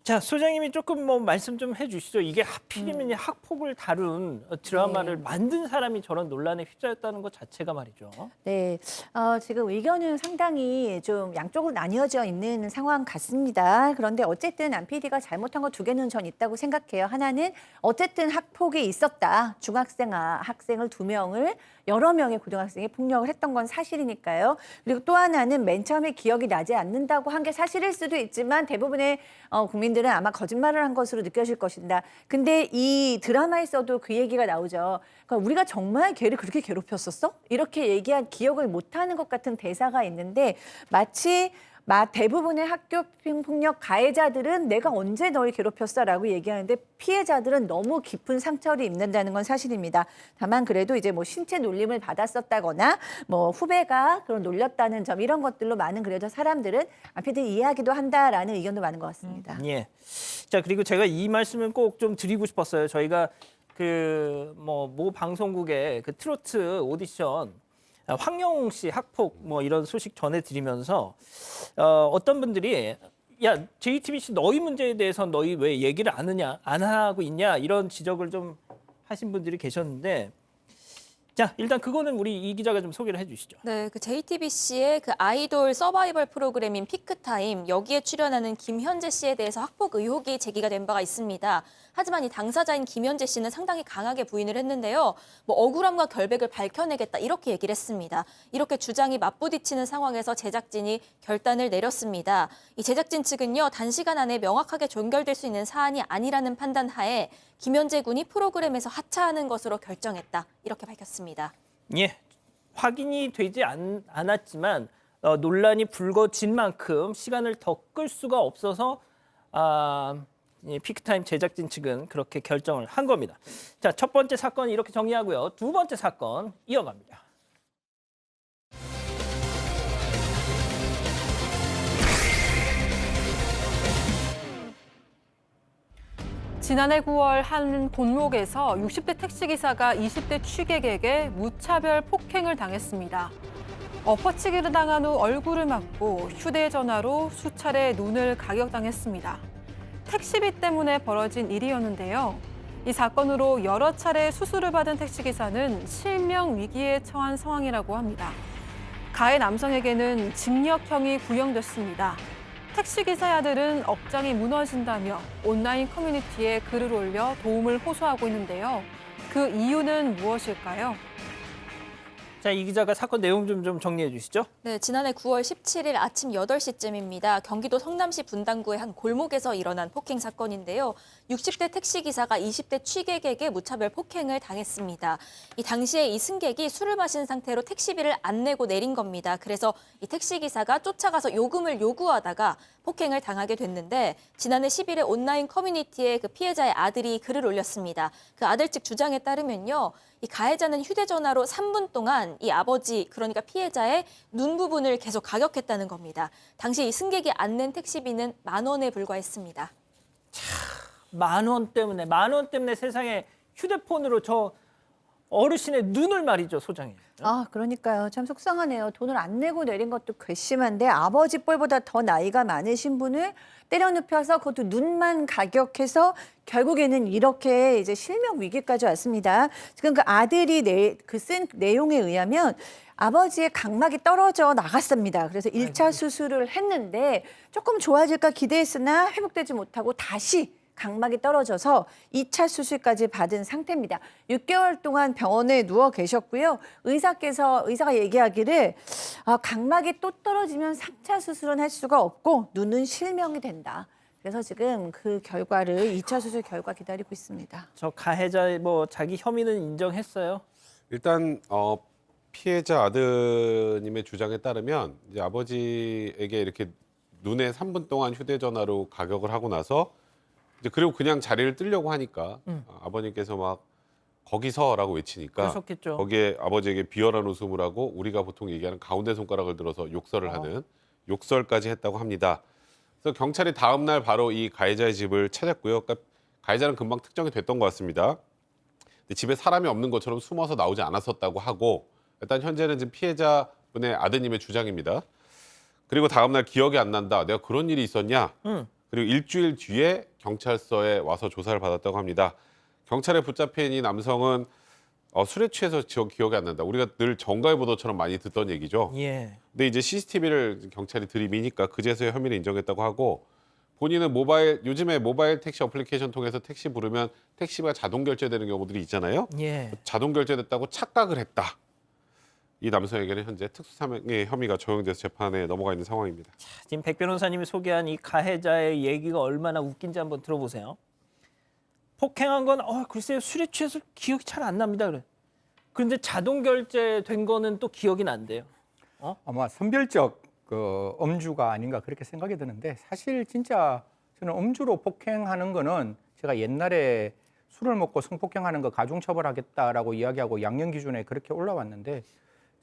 자, 소장님이 조금 뭐 말씀 좀 해주시죠. 이게 하필이면 학폭을 다룬 드라마를 만든 사람이 저런 논란에 휩싸였다는 것 자체가 말이죠. 네, 지금 의견은 상당히 좀 양쪽으로 나뉘어져 있는 상황 같습니다. 그런데 어쨌든 안 PD가 잘못한 거 두 개는 전 있다고 생각해요. 하나는 어쨌든 학폭이 있었다. 학생을 2명을 여러 명의 고등학생이 폭력을 했던 건 사실이니까요. 그리고 또 하나는 맨 처음에 기억이 나지 않는다고 한 게 사실일 수도 있지만 대부분의 국민들은 아마 거짓말을 한 것으로 느껴질 것이다. 근데 이 드라마에서도 그 얘기가 나오죠. 그러니까 우리가 정말 걔를 그렇게 괴롭혔었어? 이렇게 얘기한 기억을 못하는 것 같은 대사가 있는데 마치 대부분의 학교 폭력 가해자들은 내가 언제 널 괴롭혔어라고 얘기하는데 피해자들은 너무 깊은 상처를 입는다는 건 사실입니다. 다만 그래도 이제 뭐 신체 놀림을 받았었다거나 뭐 후배가 그런 놀렸다는 점 이런 것들로 많은 그래도 사람들은 피해자 이해하기도 한다라는 의견도 많은 것 같습니다. 예. 자, 그리고 제가 이 말씀을 꼭 좀 드리고 싶었어요. 저희가 그 모 방송국의 그 트로트 오디션 황영웅 씨 학폭 뭐 이런 소식 전해드리면서 어떤 분들이 야 JTBC 너희 문제에 대해서 너희 왜 얘기를 안 하고 있냐 이런 지적을 좀 하신 분들이 계셨는데 자 일단 그거는 우리 이 기자가 좀 소개를 해주시죠. 네, 그 JTBC의 그 아이돌 서바이벌 프로그램인 피크타임 여기에 출연하는 김현재 씨에 대해서 학폭 의혹이 제기가 된 바가 있습니다. 하지만 이 당사자인 김현재 씨는 상당히 강하게 부인을 했는데요. 뭐 억울함과 결백을 밝혀내겠다 이렇게 얘기를 했습니다. 이렇게 주장이 맞부딪히는 상황에서 제작진이 결단을 내렸습니다. 이 제작진 측은요 단시간 안에 명확하게 종결될 수 있는 사안이 아니라는 판단 하에 김현재 군이 프로그램에서 하차하는 것으로 결정했다 이렇게 밝혔습니다. 예, 확인이 되지 않았지만 논란이 불거진 만큼 시간을 더 끌 수가 없어서 피크타임 제작진 측은 그렇게 결정을 한 겁니다. 자, 첫 번째 사건 이렇게 정리하고요. 두 번째 사건 이어갑니다. 지난해 9월 한 골목에서 60대 택시기사가 20대 취객에게 무차별 폭행을 당했습니다. 엎어치기를 당한 후 얼굴을 맞고 휴대전화로 수차례 눈을 가격당했습니다. 택시비 때문에 벌어진 일이었는데요. 이 사건으로 여러 차례 수술을 받은 택시기사는 실명 위기에 처한 상황이라고 합니다. 가해 남성에게는 징역형이 구형됐습니다. 택시기사의 아들은 억장이 무너진다며 온라인 커뮤니티에 글을 올려 도움을 호소하고 있는데요. 그 이유는 무엇일까요? 자, 이 기자가 사건 내용 좀 정리해 주시죠. 네, 지난해 9월 17일 아침 8시쯤입니다. 경기도 성남시 분당구의 한 골목에서 일어난 폭행 사건인데요. 60대 택시기사가 20대 취객에게 무차별 폭행을 당했습니다. 이 당시에 이 승객이 술을 마신 상태로 택시비를 안 내고 내린 겁니다. 그래서 이 택시기사가 쫓아가서 요금을 요구하다가 폭행을 당하게 됐는데 지난해 10일에 온라인 커뮤니티에 그 피해자의 아들이 글을 올렸습니다. 그 아들 측 주장에 따르면요. 이 가해자는 휴대전화로 3분 동안 이 아버지, 그러니까 피해자의 눈 부분을 계속 가격했다는 겁니다. 당시 이 승객이 안 낸 택시비는 10,000원에 불과했습니다. 만 원 때문에 세상에 휴대폰으로 저 어르신의 눈을 말이죠, 소장이. 그러니까요. 참 속상하네요. 돈을 안 내고 내린 것도 괘씸한데 아버지 뻘보다 더 나이가 많으신 분을 때려 눕혀서 그것도 눈만 가격해서 결국에는 이렇게 이제 실명 위기까지 왔습니다. 지금 그 아들이 쓴 내용에 의하면 아버지의 각막이 떨어져 나갔습니다. 그래서 1차 수술을 했는데 조금 좋아질까 기대했으나 회복되지 못하고 다시 각막이 떨어져서 2차 수술까지 받은 상태입니다. 6개월 동안 병원에 누워 계셨고요. 의사가 얘기하기를 각막이 또 떨어지면 3차 수술은 할 수가 없고 눈은 실명이 된다. 그래서 지금 그 결과를 2차 수술 결과 기다리고 있습니다. 저 가해자의 자기 혐의는 인정했어요. 일단 피해자 아드님의 주장에 따르면 이제 아버지에게 이렇게 눈에 3분 동안 휴대전화로 가격을 하고 나서 이제 그리고 그냥 자리를 뜨려고 하니까 아버님께서 막 거기서라고 외치니까 그러셨겠죠. 거기에 아버지에게 비열한 웃음을 하고 우리가 보통 얘기하는 가운데 손가락을 들어서 욕설을 하는 욕설까지 했다고 합니다. 그래서 경찰이 다음 날 바로 이 가해자의 집을 찾았고요. 그러니까 가해자는 금방 특정이 됐던 것 같습니다. 근데 집에 사람이 없는 것처럼 숨어서 나오지 않았었다고 하고 일단 현재는 지금 피해자분의 아드님의 주장입니다. 그리고 다음 날 기억이 안 난다. 내가 그런 일이 있었냐? 그리고 일주일 뒤에 경찰서에 와서 조사를 받았다고 합니다. 경찰에 붙잡힌 이 남성은 술에 취해서 기억이 안 난다. 우리가 늘 정가의보도처럼 많이 듣던 얘기죠. 예. 근데 이제 CCTV를 경찰이 들이미니까 그제서야 혐의를 인정했다고 하고 본인은 요즘에 모바일 택시 어플리케이션 통해서 택시 부르면 택시가 자동 결제되는 경우들이 있잖아요. 예. 자동 결제됐다고 착각을 했다. 이 남성에게는 현재 특수사명의 혐의가 적용돼서 재판에 넘어가 있는 상황입니다. 지금 백 변호사님이 소개한 이 가해자의 얘기가 얼마나 웃긴지 한번 들어보세요. 폭행한 건 글쎄요 술에 취해서 기억이 잘 안 납니다. 그런데 자동 결제된 거는 또 기억이 난대요. 아마 선별적 그 음주가 아닌가 그렇게 생각이 드는데 사실 진짜 저는 음주로 폭행하는 거는 제가 옛날에 술을 먹고 성폭행하는 거 가중처벌하겠다라고 이야기하고 양형 기준에 그렇게 올라왔는데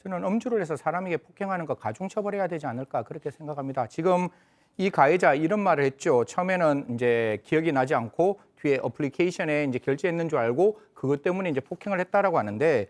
저는 음주를 해서 사람에게 폭행하는 거 가중처벌해야 되지 않을까 그렇게 생각합니다. 지금 이 가해자 이런 말을 했죠. 처음에는 이제 기억이 나지 않고 뒤에 어플리케이션에 이제 결제했는 줄 알고 그것 때문에 이제 폭행을 했다라고 하는데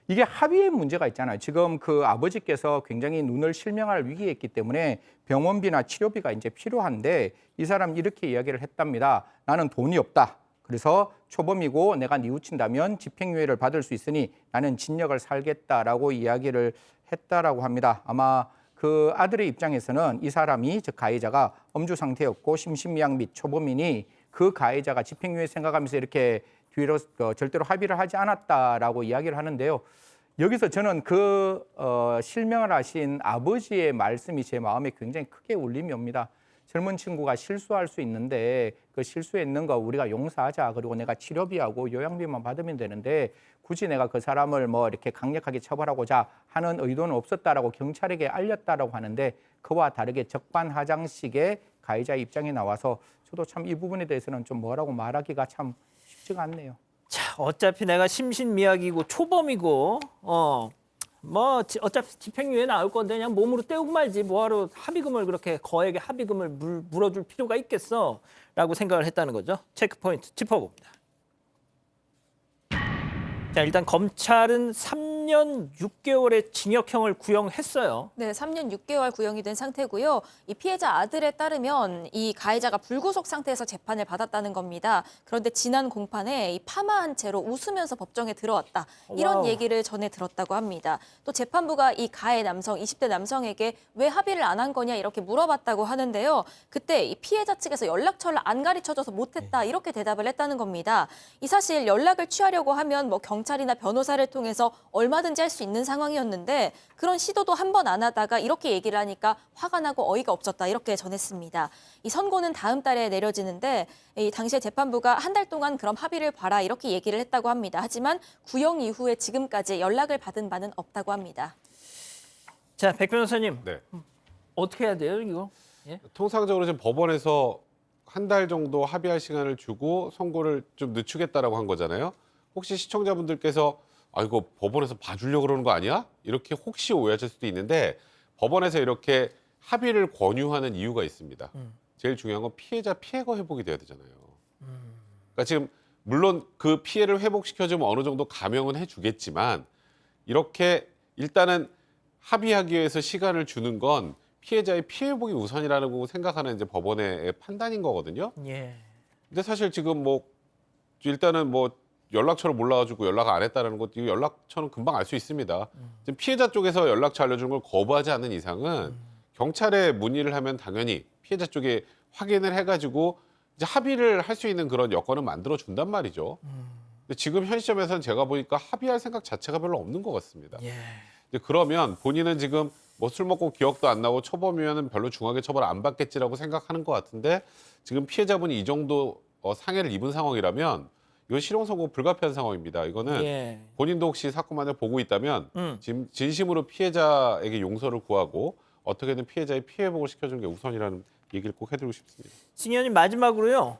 이게 합의의 문제가 있잖아요. 지금 그 아버지께서 굉장히 눈을 실명할 위기에 있기 때문에 병원비나 치료비가 이제 필요한데 이 사람 이렇게 이야기를 했답니다. 나는 돈이 없다. 그래서 초범이고 내가 뉘우친다면 집행유예를 받을 수 있으니 나는 진역을 살겠다라고 이야기를 했다라고 합니다. 아마 그 아들의 입장에서는 이 사람이 즉 가해자가 음주 상태였고 심신미약 및 초범이니 그 가해자가 집행유예 생각하면서 이렇게 뒤로 절대로 합의를 하지 않았다라고 이야기를 하는데요. 여기서 저는 그 실명을 하신 아버지의 말씀이 제 마음에 굉장히 크게 울림이 옵니다. 젊은 친구가 실수할 수 있는데 그 실수했는 거 우리가 용서하자. 그리고 내가 치료비하고 요양비만 받으면 되는데 굳이 내가 그 사람을 뭐 이렇게 강력하게 처벌하고자 하는 의도는 없었다라고 경찰에게 알렸다라고 하는데 그와 다르게 적반하장식의 가해자 입장이 나와서 저도 참 이 부분에 대해서는 좀 뭐라고 말하기가 참 쉽지가 않네요. 자, 어차피 내가 심신미약이고 초범이고 뭐 어차피 집행유예 나올 건데 그냥 몸으로 때우고 말지 뭐하러 합의금을 그렇게 거액의 합의금을 물어줄 필요가 있겠어 라고 생각을 했다는 거죠. 체크포인트 짚어봅니다. 자, 일단 검찰은 3년 6개월의 징역형을 구형했어요. 네, 3년 6개월 구형이 된 상태고요. 이 피해자 아들에 따르면 이 가해자가 불구속 상태에서 재판을 받았다는 겁니다. 그런데 지난 공판에 이 파마한 채로 웃으면서 법정에 들어왔다. 이런 와우. 얘기를 전해 들었다고 합니다. 또 재판부가 이 가해 남성, 20대 남성에게 왜 합의를 안 한 거냐 이렇게 물어봤다고 하는데요. 그때 이 피해자 측에서 연락처를 안 가르쳐줘서 못했다 이렇게 대답을 했다는 겁니다. 이 사실 연락을 취하려고 하면 뭐 경찰이나 변호사를 통해서 얼마든지 할 수 있는 상황이었는데 그런 시도도 한 번 안 하다가 이렇게 얘기를 하니까 화가 나고 어이가 없었다 이렇게 전했습니다. 이 선고는 다음 달에 내려지는데 이 당시에 재판부가 한 달 동안 그럼 합의를 봐라 이렇게 얘기를 했다고 합니다. 하지만 구형 이후에 지금까지 연락을 받은 바는 없다고 합니다. 자, 백 변호사님 네. 어떻게 해야 돼요 이거? 예? 통상적으로 지금 법원에서 한 달 정도 합의할 시간을 주고 선고를 좀 늦추겠다라고 한 거잖아요. 혹시 시청자분들께서 아 이거 법원에서 봐주려고 그러는 거 아니야? 이렇게 혹시 오해하실 수도 있는데 법원에서 이렇게 합의를 권유하는 이유가 있습니다. 제일 중요한 건 피해자 피해가 회복이 돼야 되잖아요. 그러니까 지금 물론 그 피해를 회복시켜주면 어느 정도 감형은 해주겠지만 이렇게 일단은 합의하기 위해서 시간을 주는 건 피해자의 피해 회복이 우선이라고 생각하는 이제 법원의 판단인 거거든요. 예. 근데 사실 지금 뭐 일단은 뭐 연락처를 몰라가지고 연락 안 했다는 것, 이 연락처는 금방 알 수 있습니다. 지금 피해자 쪽에서 연락처 알려주는 걸 거부하지 않는 이상은 경찰에 문의를 하면 당연히 피해자 쪽에 확인을 해가지고 이제 합의를 할 수 있는 그런 여건을 만들어 준단 말이죠. 근데 지금 현 시점에서는 제가 보니까 합의할 생각 자체가 별로 없는 것 같습니다. 예. 근데 그러면 본인은 지금 뭐 술 먹고 기억도 안 나고 초범이면은 별로 중하게 처벌 안 받겠지라고 생각하는 것 같은데 지금 피해자분이 이 정도 상해를 입은 상황이라면 이건 실형 선고 불가피한 상황입니다. 이거는 예. 본인도 혹시 사건 만약 보고 있다면 지금 진심으로 피해자에게 용서를 구하고 어떻게든 피해자의 피해 회복을 시켜주는 게 우선이라는 얘기를 꼭 해드리고 싶습니다. 신 의원님 마지막으로요.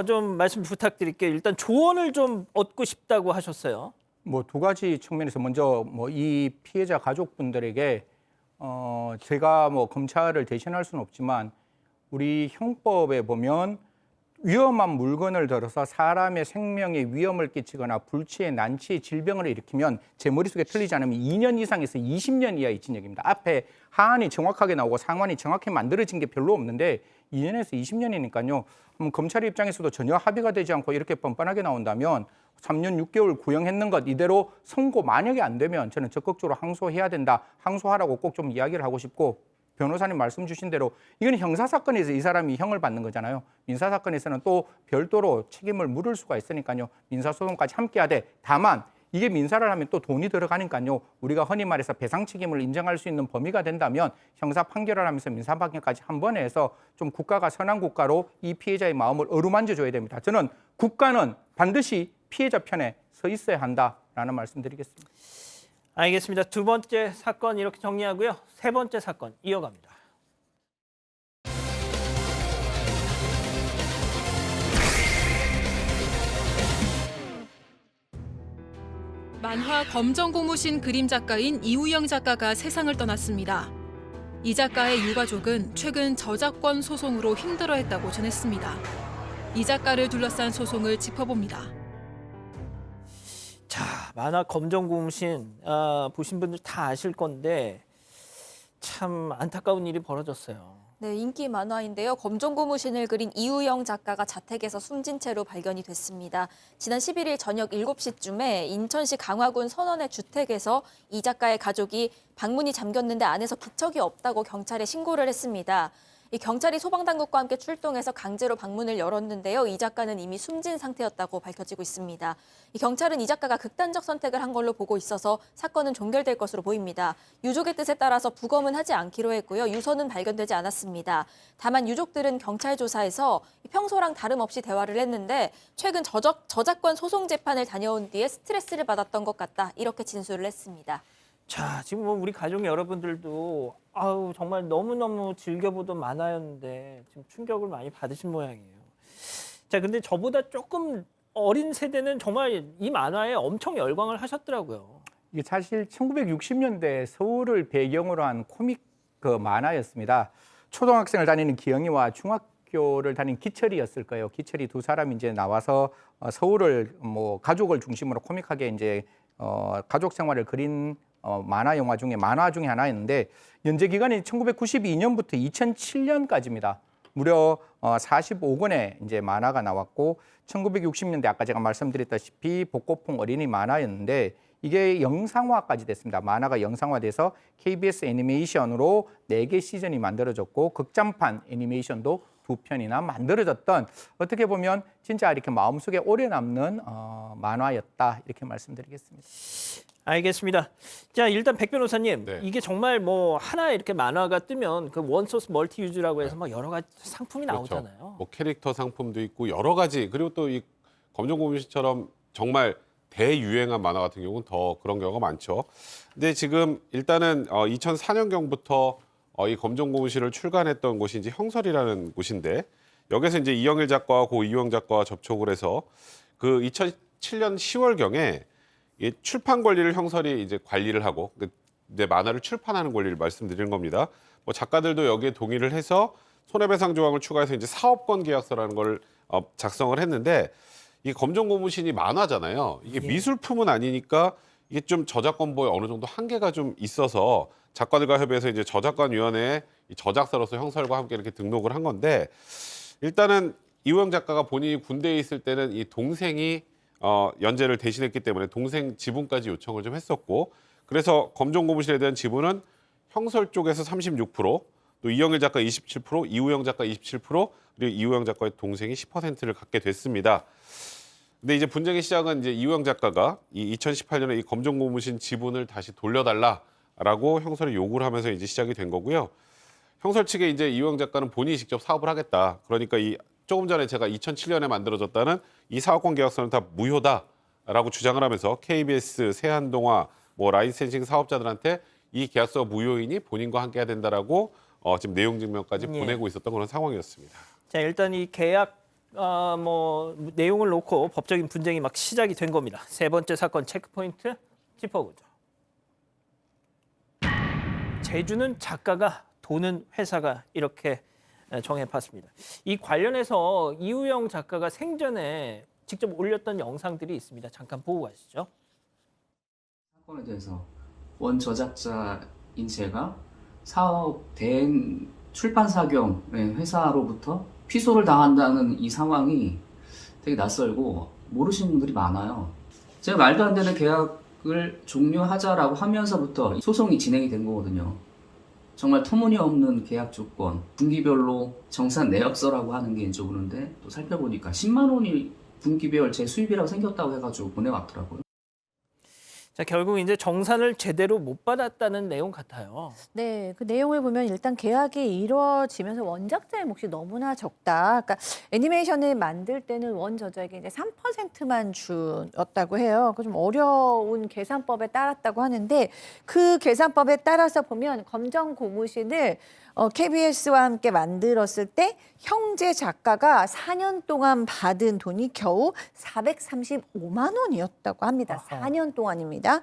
좀 말씀 부탁드릴게요. 일단 조언을 좀 얻고 싶다고 하셨어요. 뭐 두 가지 측면에서 먼저 뭐 이 피해자 가족분들에게 제가 뭐 검찰을 대신할 수는 없지만 우리 형법에 보면 위험한 물건을 들어서 사람의 생명에 위험을 끼치거나 불치에 난치에 질병을 일으키면 제 머릿속에 틀리지 않으면 2년 이상에서 20년 이하의 징역입니다. 앞에 하안이 정확하게 나오고 상환이 정확히 만들어진 게 별로 없는데 2년에서 20년이니까요. 검찰 입장에서도 전혀 합의가 되지 않고 이렇게 뻔뻔하게 나온다면 3년 6개월 구형했는 것 이대로 선고 만약에 안 되면 저는 적극적으로 항소해야 된다. 항소하라고 꼭 좀 이야기를 하고 싶고 변호사님 말씀 주신 대로 이건 형사사건에서 이 사람이 형을 받는 거잖아요. 민사사건에서는 또 별도로 책임을 물을 수가 있으니까요. 민사소송까지 함께 하되 다만 이게 민사를 하면 또 돈이 들어가니까요. 우리가 흔히 말해서 배상 책임을 인정할 수 있는 범위가 된다면 형사 판결을 하면서 민사 판결까지 한 번에 해서 좀 국가가 선한 국가로 이 피해자의 마음을 어루만져 줘야 됩니다. 저는 국가는 반드시 피해자 편에 서 있어야 한다라는 말씀 드리겠습니다. 알겠습니다. 두 번째 사건 이렇게 정리하고요. 세 번째 사건 이어갑니다. 만화 검정고무신 그림 작가인 이우영 작가가 세상을 떠났습니다. 이 작가의 유가족은 최근 저작권 소송으로 힘들어했다고 전했습니다. 이 작가를 둘러싼 소송을 짚어봅니다. 자, 만화 검정고무신 보신 분들 다 아실 건데 참 안타까운 일이 벌어졌어요. 네, 인기 만화인데요. 검정고무신을 그린 이우영 작가가 자택에서 숨진 채로 발견이 됐습니다. 지난 11일 저녁 7시쯤에 인천시 강화군 선원의 주택에서 이 작가의 가족이 방문이 잠겼는데 안에서 기척이 없다고 경찰에 신고를 했습니다. 이 경찰이 소방당국과 함께 출동해서 강제로 방문을 열었는데요. 이 작가는 이미 숨진 상태였다고 밝혀지고 있습니다. 이 경찰은 이 작가가 극단적 선택을 한 걸로 보고 있어서 사건은 종결될 것으로 보입니다. 유족의 뜻에 따라서 부검은 하지 않기로 했고요. 유서는 발견되지 않았습니다. 다만 유족들은 경찰 조사에서 평소랑 다름없이 대화를 했는데 최근 저작권 소송 재판을 다녀온 뒤에 스트레스를 받았던 것 같다. 이렇게 진술을 했습니다. 자, 지금 뭐 우리 가족 여러분들도 아우 정말 너무너무 즐겨보던 만화였는데 지금 충격을 많이 받으신 모양이에요. 자, 근데 저보다 조금 어린 세대는 정말 이 만화에 엄청 열광을 하셨더라고요. 이게 사실 1960년대 서울을 배경으로 한 코믹 만화였습니다. 초등학생을 다니는 기영이와 중학교를 다니는 기철이였을 거예요. 기철이 두 사람이 이제 나와서 서울을 가족을 중심으로 코믹하게 이제 가족 생활을 그린 만화 중에 하나였는데 연재 기간이 1992년부터 2007년까지입니다. 무려 45권의 이제 만화가 나왔고 1960년대 아까 제가 말씀드렸다시피 복고풍 어린이 만화였는데 이게 영상화까지 됐습니다. 만화가 영상화돼서 KBS 애니메이션으로 4개 시즌이 만들어졌고 극장판 애니메이션도 2편이나 만들어졌던 어떻게 보면 진짜 이렇게 마음속에 오래 남는 만화였다 이렇게 말씀드리겠습니다. 알겠습니다. 자, 일단 백 변호사님, 네. 이게 정말 뭐 하나 이렇게 만화가 뜨면 그 원소스 멀티 유즈라고 해서 막 여러 가지 상품이 그렇죠. 나오잖아요. 뭐 캐릭터 상품도 있고 여러 가지 그리고 또 이 검정고무신처럼 정말 대유행한 만화 같은 경우는 더 그런 경우가 많죠. 근데 지금 일단은 2004년경부터 이 검정고무신을 출간했던 곳이 이제 형설이라는 곳인데 여기서 이제 이영일 작가와 고 이우영 작가와 접촉을 해서 그 2007년 10월경에 이 출판 권리를 형설이 이제 관리를 하고 이제 만화를 출판하는 권리를 말씀드리는 겁니다. 뭐 작가들도 여기에 동의를 해서 손해배상 조항을 추가해서 이제 사업권 계약서라는 걸 작성을 했는데 이 검정고무신이 만화잖아요. 이게 미술품은 아니니까 이게 좀 저작권 보호에 어느 정도 한계가 좀 있어서 작가들과 협의해서 이제 저작권위원회에 이 저작사로서 형설과 함께 이렇게 등록을 한 건데 일단은 이우영 작가가 본인이 군대에 있을 때는 이 동생이 연재를 대신했기 때문에 동생 지분까지 요청을 좀 했었고 그래서 검정고무신에 대한 지분은 형설 쪽에서 36%, 또 이영일 작가 27%, 이우영 작가 27%, 그리고 이우영 작가의 동생이 10%를 갖게 됐습니다. 근데 이제 분쟁의 시작은 이제 이우영 작가가 이 2018년에 이 검정고무신 지분을 다시 돌려달라라고 형설에 요구를 하면서 이제 시작이 된 거고요. 형설 측에 이제 이우영 작가는 본인이 직접 사업을 하겠다. 그러니까 이 조금 전에 제가 2007년에 만들어졌다는 이 사업권 계약서는 다 무효다라고 주장을 하면서 KBS, 세한동화, 뭐 라이센싱 사업자들한테 이 계약서 무효이니 본인과 함께 해야 된다라고 지금 내용 증명까지 보내고 있었던 그런 상황이었습니다. 자, 일단 이 계약 내용을 놓고 법적인 분쟁이 막 시작이 된 겁니다. 세 번째 사건 체크포인트 짚어보죠. 제주는 작가가 도는 회사가 이렇게 정해봤습니다. 이 관련해서 이우영 작가가 생전에 직접 올렸던 영상들이 있습니다. 잠깐 보고 가시죠. 사건에 대해서 원 저작자인 제가 사업 대행 출판사 겸 회사로부터 피소를 당한다는 이 상황이 되게 낯설고 모르시는 분들이 많아요. 제가 말도 안 되는 계약을 종료하자라고 하면서부터 소송이 진행이 된 거거든요. 정말 터무니없는 계약 조건, 분기별로 정산 내역서라고 하는 게 이제 오는데 또 살펴보니까 10만 원이 분기별 제 수입이라고 생겼다고 해가지고 보내왔더라고요. 자, 결국 이제 정산을 제대로 못 받았다는 내용 같아요. 네, 그 내용을 보면 일단 계약이 이루어지면서 원작자의 몫이 너무나 적다. 그러니까 애니메이션을 만들 때는 원저자에게 이제 3%만 주었다고 해요. 그 좀 어려운 계산법에 따랐다고 하는데 그 계산법에 따라서 보면 검정 고무신을 KBS와 함께 만들었을 때 형제 작가가 4년 동안 받은 돈이 겨우 435만 원이었다고 합니다. 아하. 4년 동안입니다.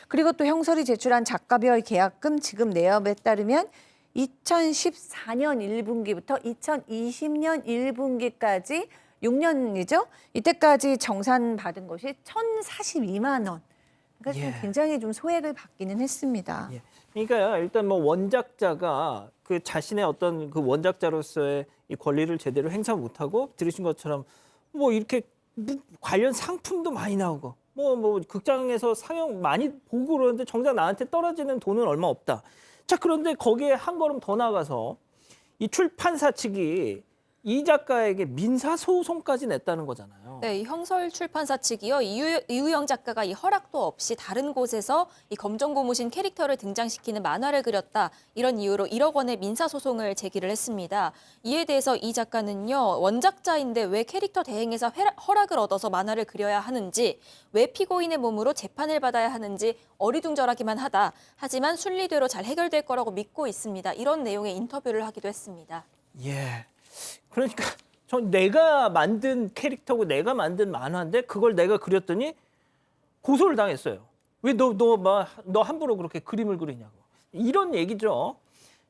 그리고 또 형설이 제출한 작가별 계약금 지급 내역에 따르면 2014년 1분기부터 2020년 1분기까지 6년이죠. 이때까지 정산받은 것이 1,042만 원. 그러니까 좀 예. 굉장히 좀 소액을 받기는 했습니다. 예. 그러니까요. 일단 뭐 원작자가 그 자신의 어떤 그 원작자로서의 이 권리를 제대로 행사 못하고 들으신 것처럼 뭐 이렇게 관련 상품도 많이 나오고 뭐 극장에서 상영 많이 보고 그러는데 정작 나한테 떨어지는 돈은 얼마 없다. 자, 그런데 거기에 한 걸음 더 나가서 이 출판사 측이 이 작가에게 민사소송까지 냈다는 거잖아요. 네, 이 형설 출판사 측이요. 이우영 작가가 이 허락도 없이 다른 곳에서 이 검정 고무신 캐릭터를 등장시키는 만화를 그렸다. 이런 이유로 1억 원의 민사소송을 제기를 했습니다. 이에 대해서 이 작가는요. 원작자인데 왜 캐릭터 대행에서 허락을 얻어서 만화를 그려야 하는지, 왜 피고인의 몸으로 재판을 받아야 하는지 어리둥절하기만 하다. 하지만 순리대로 잘 해결될 거라고 믿고 있습니다. 이런 내용의 인터뷰를 하기도 했습니다. 예. 그러니까 내가 만든 캐릭터고 내가 만든 만화인데 그걸 내가 그렸더니 고소를 당했어요. 왜 너 함부로 그렇게 그림을 그리냐고. 이런 얘기죠.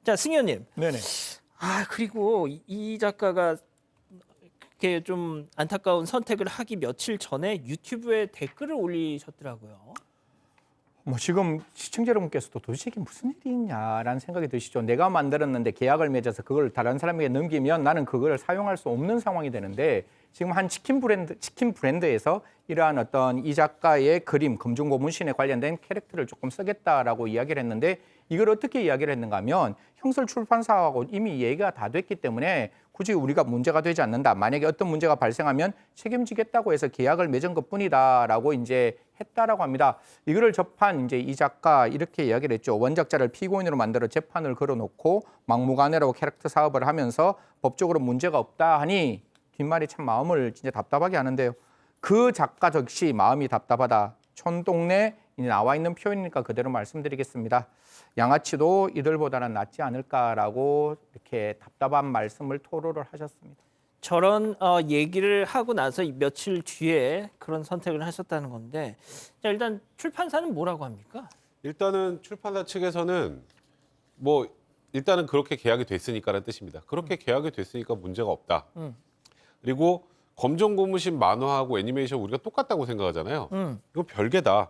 자, 승현님. 네네. 그리고 이 작가가 이렇게 좀 안타까운 선택을 하기 며칠 전에 유튜브에 댓글을 올리셨더라고요. 뭐 지금 시청자 여러분께서도 도대체 이게 무슨 일이냐라는 생각이 드시죠. 내가 만들었는데 계약을 맺어서 그걸 다른 사람에게 넘기면 나는 그걸 사용할 수 없는 상황이 되는데 지금 한 치킨 브랜드에서 이러한 어떤 이 작가의 그림, 검정 고무신에 관련된 캐릭터를 조금 쓰겠다라고 이야기를 했는데 이걸 어떻게 이야기를 했는가 하면 형설 출판사하고 이미 얘기가 다 됐기 때문에 굳이 우리가 문제가 되지 않는다. 만약에 어떤 문제가 발생하면 책임지겠다고 해서 계약을 맺은 것뿐이다라고 이제 했다라고 합니다. 이거를 접한 이제 이 작가 이렇게 이야기를 했죠. 원작자를 피고인으로 만들어 재판을 걸어놓고 막무가내로 캐릭터 사업을 하면서 법적으로 문제가 없다 하니 뒷말이 참 마음을 진짜 답답하게 하는데요. 그 작가 역시 마음이 답답하다. 촌동네 나와 있는 표현이니까 그대로 말씀드리겠습니다. 양아치도 이들보다는 낫지 않을까라고 이렇게 답답한 말씀을 토로를 하셨습니다. 저런 얘기를 하고 나서 며칠 뒤에 그런 선택을 하셨다는 건데, 자, 일단 출판사는 뭐라고 합니까? 일단은 출판사 측에서는 뭐 일단은 그렇게 계약이 됐으니까라는 뜻입니다. 그렇게 계약이 됐으니까 문제가 없다. 그리고 검정 고무신 만화하고 애니메이션 우리가 똑같다고 생각하잖아요. 이건 별개다.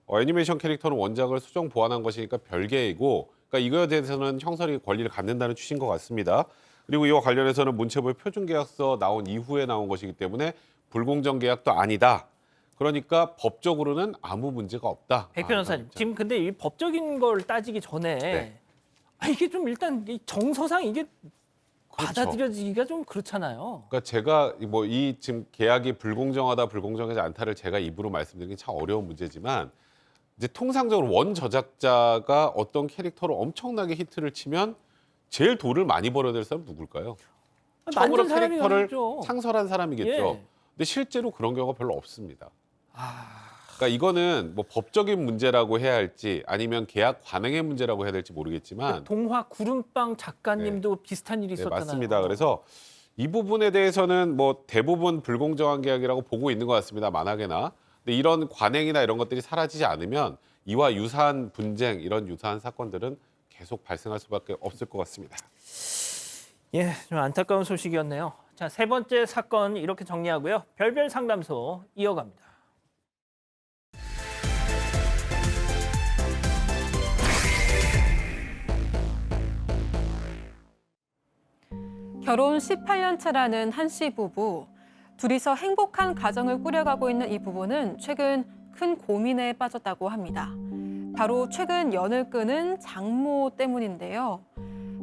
애니메이션 캐릭터는 원작을 수정 보완한 것이니까 별개이고, 그러니까 이거에 대해서는 형설이 권리를 갖는다는 취지인 것 같습니다. 그리고 이와 관련해서는 문체부의 표준계약서 나온 이후에 나온 것이기 때문에 불공정 계약도 아니다. 그러니까 법적으로는 아무 문제가 없다. 백 변호사님, 지금 근데 이 법적인 걸 따지기 전에 네. 이게 좀 일단 이 정서상 이게 그렇죠. 받아들여지기가 좀 그렇잖아요. 그러니까 제가 뭐 이 지금 계약이 불공정하다, 불공정하지 않다를 제가 입으로 말씀드리기 참 어려운 문제지만 이제 통상적으로 원 저작자가 어떤 캐릭터로 엄청나게 히트를 치면 제일 돈을 많이 벌어야 될 사람은 누굴까요? 처음으로 만든 사람이 캐릭터를 하죠. 창설한 사람이겠죠. 예. 근데 실제로 그런 경우가 별로 없습니다. 그러니까 이거는 뭐 법적인 문제라고 해야 할지 아니면 계약 관행의 문제라고 해야 될지 모르겠지만 동화 구름빵 작가님도 비슷한 일이 네, 있었잖아요. 맞습니다. 그래서 이 부분에 대해서는 뭐 대부분 불공정한 계약이라고 보고 있는 것 같습니다. 만화계나. 근데 이런 관행이나 이런 것들이 사라지지 않으면 이와 유사한 분쟁, 이런 유사한 사건들은 계속 발생할 수밖에 없을 것 같습니다. 예, 좀 안타까운 소식이었네요. 자, 세 번째 사건 이렇게 정리하고요. 별별 상담소 이어갑니다. 결혼 18년 차라는 한씨 부부. 둘이서 행복한 가정을 꾸려가고 있는 이 부부는 최근 큰 고민에 빠졌다고 합니다. 바로 최근 연을 끄는 장모 때문인데요.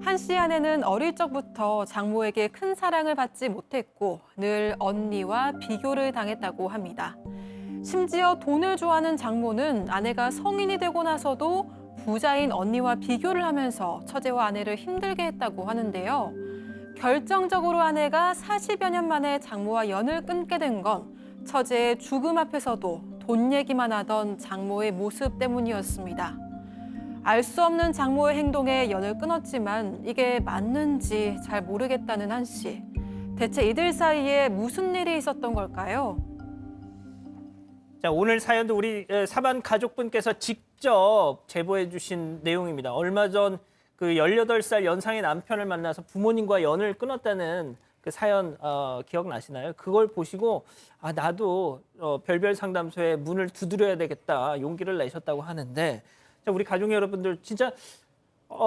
한씨 아내는 어릴 적부터 장모에게 큰 사랑을 받지 못했고 늘 언니와 비교를 당했다고 합니다. 심지어 돈을 좋아하는 장모는 아내가 성인이 되고 나서도 부자인 언니와 비교를 하면서 처제와 아내를 힘들게 했다고 하는데요. 결정적으로 아내가 40여 년 만에 장모와 연을 끊게 된 건 처제의 죽음 앞에서도 돈 얘기만 하던 장모의 모습 때문이었습니다. 알 수 없는 장모의 행동에 연을 끊었지만 이게 맞는지 잘 모르겠다는 한 씨. 대체 이들 사이에 무슨 일이 있었던 걸까요? 자, 오늘 사연도 우리 사반 가족분께서 직접 제보해 주신 내용입니다. 얼마 전 그 18살 연상의 남편을 만나서 부모님과 연을 끊었다는 그 사연 기억나시나요? 그걸 보시고 아, 나도 별별 상담소에 문을 두드려야 되겠다 용기를 내셨다고 하는데, 자, 우리 가족 여러분들 진짜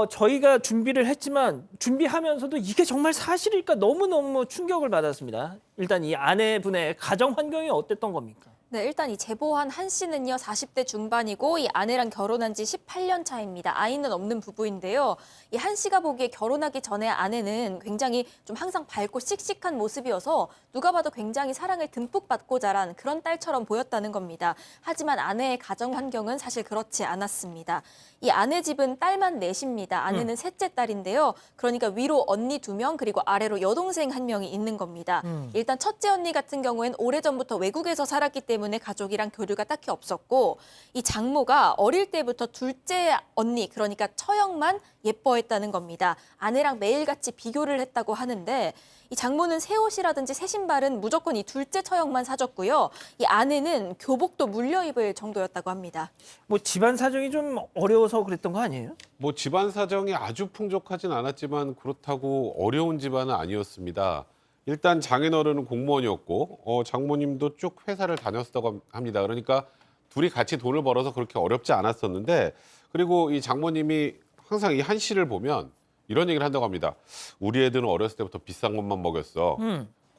저희가 준비를 했지만 준비하면서도 이게 정말 사실일까 너무너무 충격을 받았습니다. 일단 이 아내분의 가정 환경이 어땠던 겁니까? 네, 일단 이 제보한 한 씨는요, 40대 중반이고 이 아내랑 결혼한 지 18년 차입니다. 아이는 없는 부부인데요. 이 한 씨가 보기에 결혼하기 전에 아내는 굉장히 좀 항상 밝고 씩씩한 모습이어서 누가 봐도 굉장히 사랑을 듬뿍 받고 자란 그런 딸처럼 보였다는 겁니다. 하지만 아내의 가정 환경은 사실 그렇지 않았습니다. 이 아내 집은 딸만 넷입니다. 아내는 셋째 딸인데요. 그러니까 위로 언니 2명 그리고 아래로 여동생 1명이 있는 겁니다. 일단 첫째 언니 같은 경우에는 오래전부터 외국에서 살았기 때문에 가족이랑 교류가 딱히 없었고, 이 장모가 어릴 때부터 둘째 언니 그러니까 처형만 예뻐했다는 겁니다. 아내랑 매일같이 비교를 했다고 하는데, 이 장모는 새 옷이라든지 새 신발은 무조건 이 둘째 처형만 사줬고요. 이 아내는 교복도 물려 입을 정도였다고 합니다. 뭐 집안 사정이 좀 어려워서 그랬던 거 아니에요? 뭐 집안 사정이 아주 풍족하진 않았지만 그렇다고 어려운 집안은 아니었습니다. 일단 장인어른은 공무원이었고 장모님도 쭉 회사를 다녔다고 합니다. 그러니까 둘이 같이 돈을 벌어서 그렇게 어렵지 않았었는데, 그리고 이 장모님이 항상 이 한 씨를 보면 이런 얘기를 한다고 합니다. 우리 애들은 어렸을 때부터 비싼 것만 먹였어.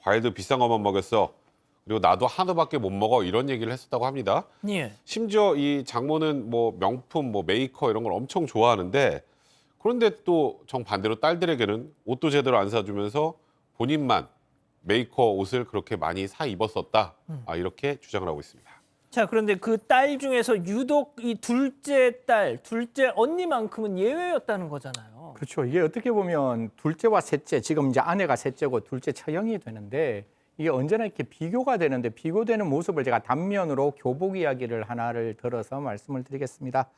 과일도 비싼 것만 먹였어. 그리고 나도 한우밖에 못 먹어. 이런 얘기를 했었다고 합니다. 예. 심지어 이 장모는 뭐 명품, 뭐 메이커 이런 걸 엄청 좋아하는데, 그런데 또 정반대로 딸들에게는 옷도 제대로 안 사주면서 본인만 메이커 옷을 그렇게 많이 사 입었었다. 이렇게 주장을 하고 있습니다. 자, 그런데 그 딸 중에서 유독 이 둘째 딸, 둘째 언니만큼은 예외였다는 거잖아요. 그렇죠. 이게 어떻게 보면 둘째와 셋째, 지금 이제 아내가 셋째고 둘째 처형이 되는데, 이게 언제나 이렇게 비교가 되는데, 비교되는 모습을 제가 단면으로 교복 이야기를 하나를 들어서 말씀을 드리겠습니다.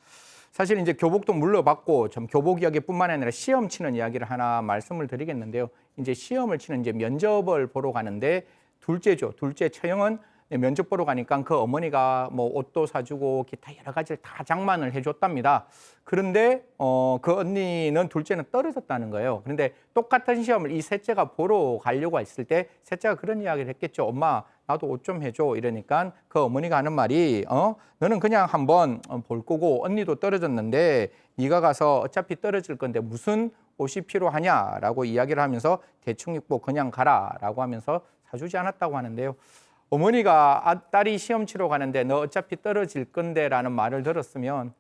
사실 이제 교복도 물려받고 좀 교복 이야기뿐만 아니라 시험 치는 이야기를 하나 말씀을 드리겠는데요. 이제 시험을 치는 이제 면접을 보러 가는데, 둘째죠. 둘째 처형은 면접 보러 가니까 그 어머니가 뭐 옷도 사주고 기타 여러 가지를 다 장만을 해줬답니다. 그런데 그 언니는 둘째는 떨어졌다는 거예요. 그런데 똑같은 시험을 이 셋째가 보러 가려고 했을 때 셋째가 그런 이야기를 했겠죠. 엄마, 나도 옷 좀 해줘. 이러니까 그 어머니가 하는 말이 너는 그냥 한번 볼 거고, 언니도 떨어졌는데 네가 가서 어차피 떨어질 건데 무슨 옷이 필요하냐라고 이야기를 하면서 대충 입고 그냥 가라라고 하면서 사주지 않았다고 하는데요. 어머니가 딸이 시험 치러 가는데 너 어차피 떨어질 건데라는 말을 들었으면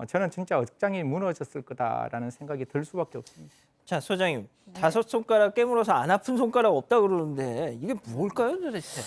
저는 진짜 억장이 무너졌을 거다라는 생각이 들 수밖에 없습니다. 자, 소장님, 5손가락 깨물어서 안 아픈 손가락 없다 그러는데 이게 뭘까요, 도대체?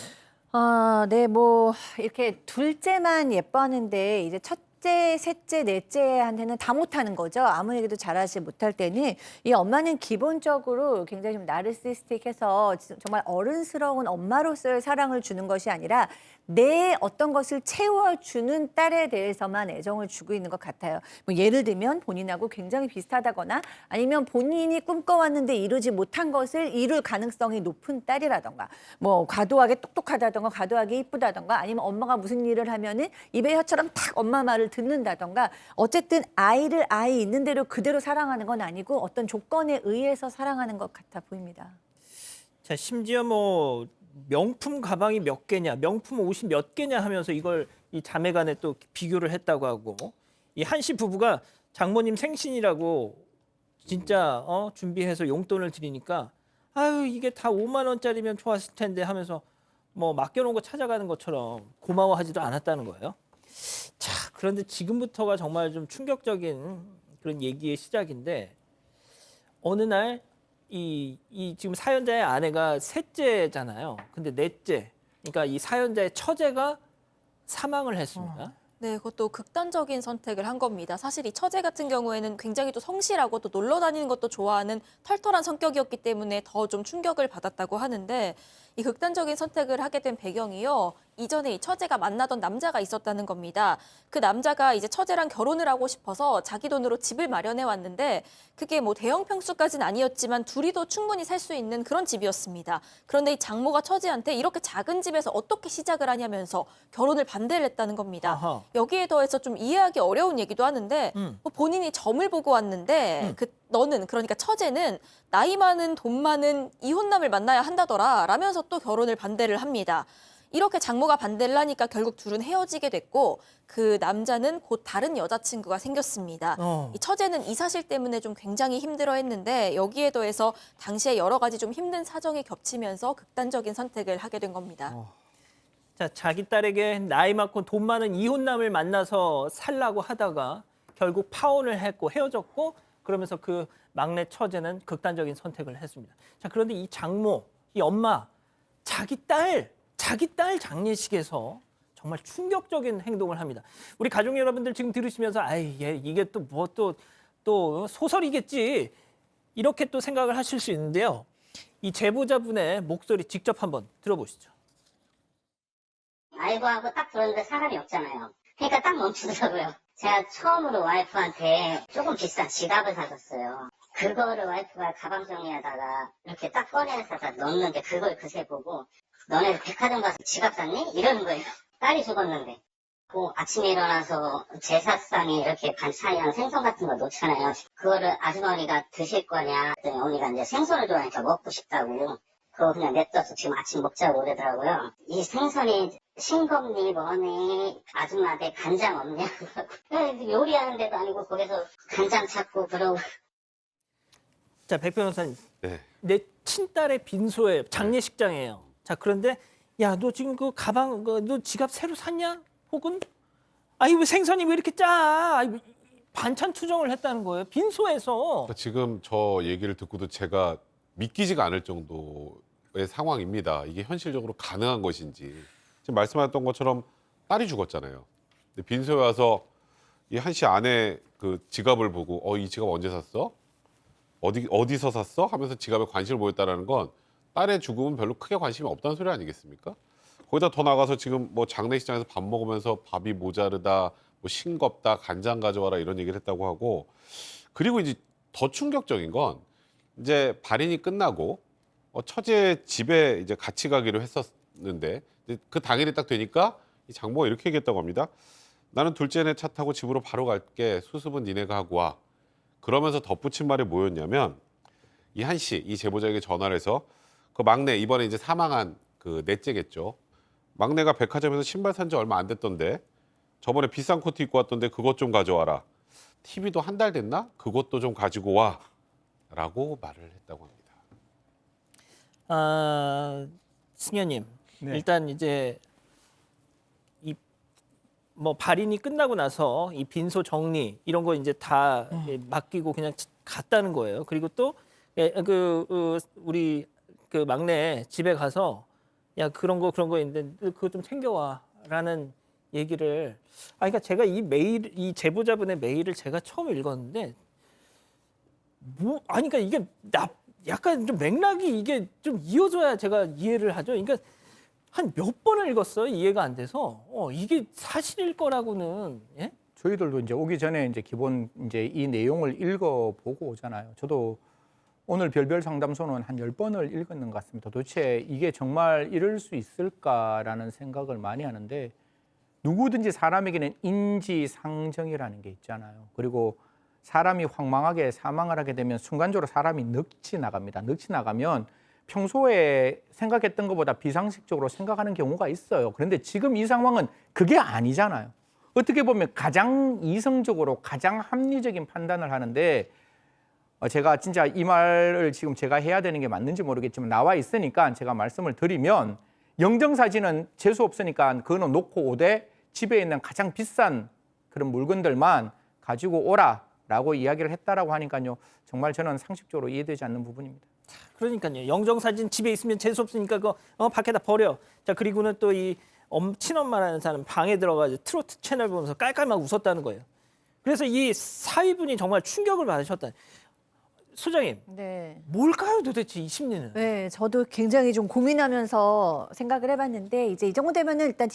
네, 뭐 이렇게 둘째만 예뻐하는데 이제 첫째, 셋째, 넷째한테는 다 못하는 거죠. 아무 얘기도 잘하지 못할 때는 이 엄마는 기본적으로 굉장히 좀 나르시스틱해서 정말 어른스러운 엄마로서의 사랑을 주는 것이 아니라 내 어떤 것을 채워주는 딸에 대해서만 애정을 주고 있는 것 같아요. 뭐 예를 들면 본인하고 굉장히 비슷하다거나 아니면 본인이 꿈꿔왔는데 이루지 못한 것을 이룰 가능성이 높은 딸이라던가, 뭐 과도하게 똑똑하다던가 과도하게 이쁘다던가, 아니면 엄마가 무슨 일을 하면은 입에 혀처럼 탁 엄마 말을 듣는다던가, 어쨌든 아이를 아이 있는 대로 그대로 사랑하는 건 아니고 어떤 조건에 의해서 사랑하는 것 같아 보입니다. 자, 심지어 뭐 명품 가방이 몇 개냐, 명품 옷이 몇 개냐 하면서 이걸 이 자매간에 또 비교를 했다고 하고, 이 한 씨 부부가 장모님 생신이라고 진짜 준비해서 용돈을 드리니까 아유 이게 다 5만 원짜리면 좋았을 텐데 하면서 뭐 맡겨놓은 거 찾아가는 것처럼 고마워하지도 않았다는 거예요. 자, 그런데 지금부터가 정말 좀 충격적인 그런 얘기의 시작인데, 어느 날 이 지금 사연자의 아내가 셋째잖아요. 근데 넷째, 그러니까 이 사연자의 처제가 사망을 했습니다. 네, 그것도 극단적인 선택을 한 겁니다. 사실 이 처제 같은 경우에는 굉장히 또 성실하고 또 놀러 다니는 것도 좋아하는 털털한 성격이었기 때문에 더 좀 충격을 받았다고 하는데 이 극단적인 선택을 하게 된 배경이요. 이전에 이 처제가 만나던 남자가 있었다는 겁니다. 그 남자가 이제 처제랑 결혼을 하고 싶어서 자기 돈으로 집을 마련해 왔는데 그게 뭐 대형 평수까지는 아니었지만 둘이도 충분히 살 수 있는 그런 집이었습니다. 그런데 이 장모가 처제한테 이렇게 작은 집에서 어떻게 시작을 하냐면서 결혼을 반대를 했다는 겁니다. 아하. 여기에 더해서 좀 이해하기 어려운 얘기도 하는데 뭐 본인이 점을 보고 왔는데 너는 그러니까 처제는 나이 많은 돈 많은 이혼남을 만나야 한다더라 라면서 또 결혼을 반대를 합니다. 이렇게 장모가 반대를 하니까 결국 둘은 헤어지게 됐고 그 남자는 곧 다른 여자친구가 생겼습니다. 이 처제는 이 사실 때문에 좀 굉장히 힘들어했는데 여기에 더해서 당시에 여러 가지 좀 힘든 사정이 겹치면서 극단적인 선택을 하게 된 겁니다. 자, 자기 딸에게 나이 많고 돈 많은 이혼남을 만나서 살라고 하다가 결국 파혼을 했고 헤어졌고 그러면서 그 막내 처제는 극단적인 선택을 했습니다. 자, 그런데 이 장모, 이 엄마, 자기 딸 장례식에서 정말 충격적인 행동을 합니다. 우리 가족 여러분들 지금 들으시면서 아이, 이게 또 뭐 또 소설이겠지 이렇게 또 생각을 하실 수 있는데요. 이 제보자분의 목소리 직접 한번 들어보시죠. 아이고 하고 딱 들었는데 사람이 없잖아요. 그러니까 딱 멈추더라고요. 제가 처음으로 와이프한테 조금 비싼 지갑을 사줬어요. 그거를 와이프가 가방 정리하다가 이렇게 딱 꺼내서 다 넣는데 그걸 그새 보고 너네 백화점 가서 지갑 샀니? 이러는 거예요. 딸이 죽었는데. 그 아침에 일어나서 제사상에 이렇게 반찬이랑 생선 같은 거 놓잖아요. 그거를 아주머니가 드실 거냐? 그랬더니 언니가 이제 생선을 좋아하니까 먹고 싶다고. 그거 그냥 냅둬서 지금 아침 먹자고 그러더라고요. 이 생선이 싱겁니 뭐니 아줌마한테 간장 없냐고. 요리하는 데도 아니고 거기서 간장 찾고 그러고. 자, 백 변호사님. 네. 내 친딸의 빈소에 장례식장이에요. 자, 그런데 야, 너 지금 그 가방, 너 지갑 새로 샀냐? 혹은 아니 왜 생선이 왜 이렇게 짜? 아니, 반찬 투정을 했다는 거예요. 빈소에서. 그러니까 지금 저 얘기를 듣고도 제가 믿기지가 않을 정도의 상황입니다. 이게 현실적으로 가능한 것인지. 지금 말씀하셨던 것처럼 딸이 죽었잖아요. 근데 빈소에 와서 이 한 씨 아내 그 지갑을 보고 이 지갑 언제 샀어? 어디서 샀어? 하면서 지갑에 관심을 보였다라는 건 딸의 죽음은 별로 크게 관심이 없다는 소리 아니겠습니까? 거기다 더 나가서 지금 뭐 장례식장에서 밥 먹으면서 밥이 모자르다, 뭐 싱겁다, 간장 가져와라 이런 얘기를 했다고 하고, 그리고 이제 더 충격적인 건 이제 발인이 끝나고 처제 집에 이제 같이 가기로 했었는데 그 당일이 딱 되니까 이 장모가 이렇게 얘기했다고 합니다. 나는 둘째네 차 타고 집으로 바로 갈게. 수습은 니네가 하고 와. 그러면서 덧붙인 말이 뭐였냐면 이 한 씨, 이 제보자에게 전화를 해서 그 막내 이번에 이제 사망한 그 넷째겠죠. 막내가 백화점에서 신발 산 지 얼마 안 됐던데 저번에 비싼 코트 입고 왔던데 그것 좀 가져와라. TV도 한 달 됐나? 그것도 좀 가지고 와. 라고 말을 했다고 합니다. 승현님, 네. 일단 이제 이 뭐 발인이 끝나고 나서 이 빈소 정리 이런 거 이제 다 맡기고 그냥 갔다는 거예요. 그리고 또 우리 그 막내 집에 가서 야 그런 거 있는데 그거 좀 챙겨와라는 얘기를. 그러니까 제가 이 제보자분의 메일을 제가 처음 읽었는데 그러니까 이게 약간 좀 맥락이 이게 좀 이어져야 제가 이해를 하죠. 그러니까 한 몇 번을 읽었어요. 이해가 안 돼서 이게 사실일 거라고는. 예? 저희들도 이제 오기 전에 이제 기본 이제 이 내용을 읽어보고 오잖아요. 저도 오늘 별별 상담소는 한 10번을 읽었는 것 같습니다. 도대체 이게 정말 이럴 수 있을까라는 생각을 많이 하는데 누구든지 사람에게는 인지상정이라는 게 있잖아요. 그리고 사람이 황망하게 사망을 하게 되면 순간적으로 사람이 넋이 나갑니다. 넋이 나가면 평소에 생각했던 것보다 비상식적으로 생각하는 경우가 있어요. 그런데 지금 이 상황은 그게 아니잖아요. 어떻게 보면 가장 이성적으로 가장 합리적인 판단을 하는데 제가 진짜 이 말을 지금 제가 해야 되는 게 맞는지 모르겠지만 나와 있으니까 제가 말씀을 드리면 영정사진은 재수 없으니까 그거는 놓고 오되 집에 있는 가장 비싼 그런 물건들만 가지고 오라라고 이야기를 했다라고 하니까요. 정말 저는 상식적으로 이해되지 않는 부분입니다. 그러니까요. 영정사진 집에 있으면 재수 없으니까 그거 밖에다 버려. 자, 그리고는 또 이 친엄마라는 사람 방에 들어가서 트로트 채널 보면서 깔깔 웃었다는 거예요. 그래서 이 사위분이 정말 충격을 받으셨다. 소장님, 네. 뭘까요 도대체 이 심리는? 네, 저도 굉장히 좀 고민하면서 생각을 해봤는데 이제 이 정도 되면은 일단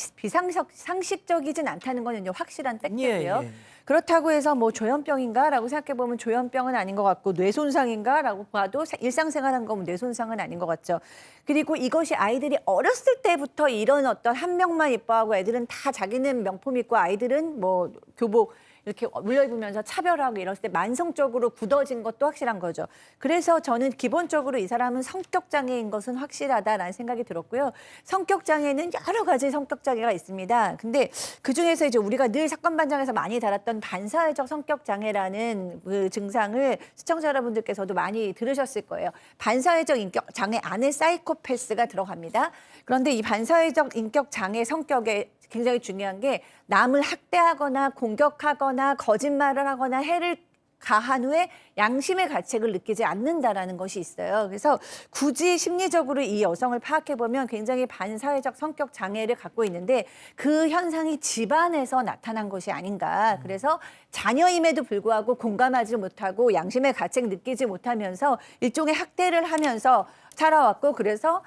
상식적이진 않다는 건 이제 확실한 팩트고요. 예. 그렇다고 해서 뭐 조현병인가라고 생각해 보면 조현병은 아닌 것 같고 뇌손상인가라고 봐도 일상생활한 거면 뇌손상은 아닌 것 같죠. 그리고 이것이 아이들이 어렸을 때부터 이런 어떤 한 명만 이뻐하고 애들은 다 자기는 명품 입고 아이들은 뭐 교복 이렇게 물려입으면서 차별하고 이랬을 때 만성적으로 굳어진 것도 확실한 거죠. 그래서 저는 기본적으로 이 사람은 성격장애인 것은 확실하다라는 생각이 들었고요. 성격장애는 여러 가지 성격장애가 있습니다. 근데 그중에서 이제 우리가 늘 사건 반장에서 많이 다뤘던 반사회적 성격장애라는 그 증상을 시청자 여러분들께서도 많이 들으셨을 거예요. 반사회적 인격장애 안에 사이코패스가 들어갑니다. 그런데 이 반사회적 인격장애 성격에 굉장히 중요한 게 남을 학대하거나 공격하거나 거짓말을 하거나 해를 가한 후에 양심의 가책을 느끼지 않는다라는 것이 있어요. 그래서 굳이 심리적으로 이 여성을 파악해 보면 굉장히 반사회적 성격 장애를 갖고 있는데 그 현상이 집안에서 나타난 것이 아닌가. 그래서 자녀임에도 불구하고 공감하지 못하고 양심의 가책 느끼지 못하면서 일종의 학대를 하면서 살아왔고 그래서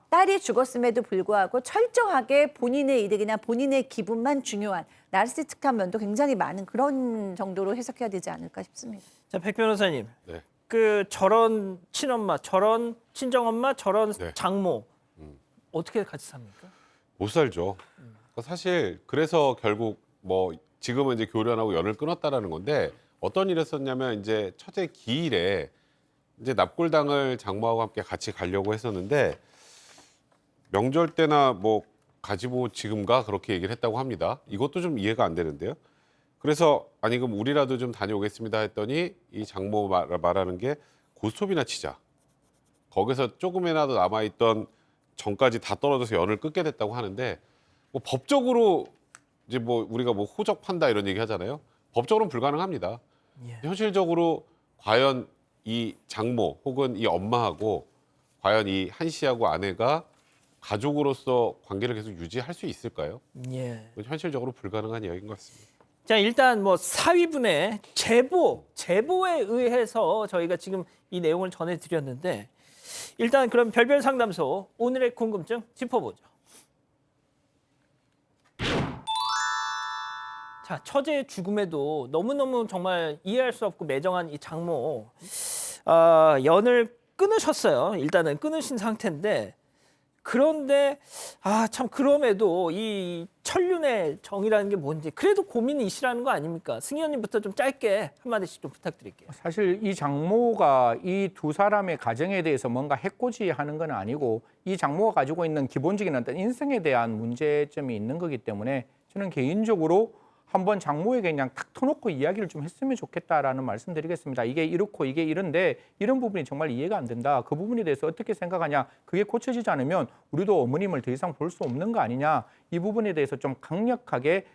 딸이 죽었음에도 불구하고 철저하게 본인의 이득이나 본인의 기분만 중요한 나르시스틱한 면도 굉장히 많은 그런 정도로 해석해야 되지 않을까 싶습니다. 자, 백 변호사님. 네. 그 저런 친엄마, 저런 친정엄마, 저런 네. 장모 어떻게 같이 삽니까? 못 살죠. 그러니까 사실 그래서 결국 뭐 지금은 이제 교련하고 연을 끊었다라는 건데 어떤 일이었었냐면 이제 처제 기일에 이제 납골당을 장모하고 함께 같이 가려고 했었는데 명절 때나 뭐 가지고 지금 가 그렇게 얘기를 했다고 합니다. 이것도 좀 이해가 안 되는데요. 그래서 아니 그럼 우리라도 좀 다녀오겠습니다 했더니 이 장모 말하는 게 고스톱이나 치자. 거기서 조금이라도 남아있던 정까지 다 떨어져서 연을 끊게 됐다고 하는데 뭐 법적으로 이제 뭐 우리가 뭐 호적판다 이런 얘기 하잖아요. 법적으로는 불가능합니다. 예. 현실적으로 과연 이 장모 혹은 이 엄마하고 과연 이 한 씨하고 아내가 가족으로서 관계를 계속 유지할 수 있을까요? 예. 현실적으로 불가능한 이야기인 것 같습니다. 자, 일단 뭐 사위분의 제보에 의해서 저희가 지금 이 내용을 전해드렸는데 일단 그럼 별별 상담소 오늘의 궁금증 짚어보죠. 자, 처제의 죽음에도 너무너무 정말 이해할 수 없고 매정한 이 장모 연을 끊으셨어요. 일단은 끊으신 상태인데 그런데 참 그럼에도 이 천륜의 정이라는 게 뭔지 그래도 고민이시라는 거 아닙니까? 승희 언님부터 좀 짧게 한마디씩 좀 부탁드릴게요. 사실 이 장모가 이 두 사람의 가정에 대해서 뭔가 해코지하는 건 아니고 이 장모가 가지고 있는 기본적인 어떤 인성에 대한 문제점이 있는 거기 때문에 저는 개인적으로 한번 장모에게 그냥 탁 터놓고 이야기를 좀 했으면 좋겠다라는 말씀드리겠습니다. 이게 이렇고 이게 이런데 이런 부분이 정말 이해가 안 된다. 그 부분에 대해서 어떻게 생각하냐. 그게 고쳐지지 않으면 우리도 어머님을 더 이상 볼 수 없는 거 아니냐. 이 부분에 대해서 좀 강력하게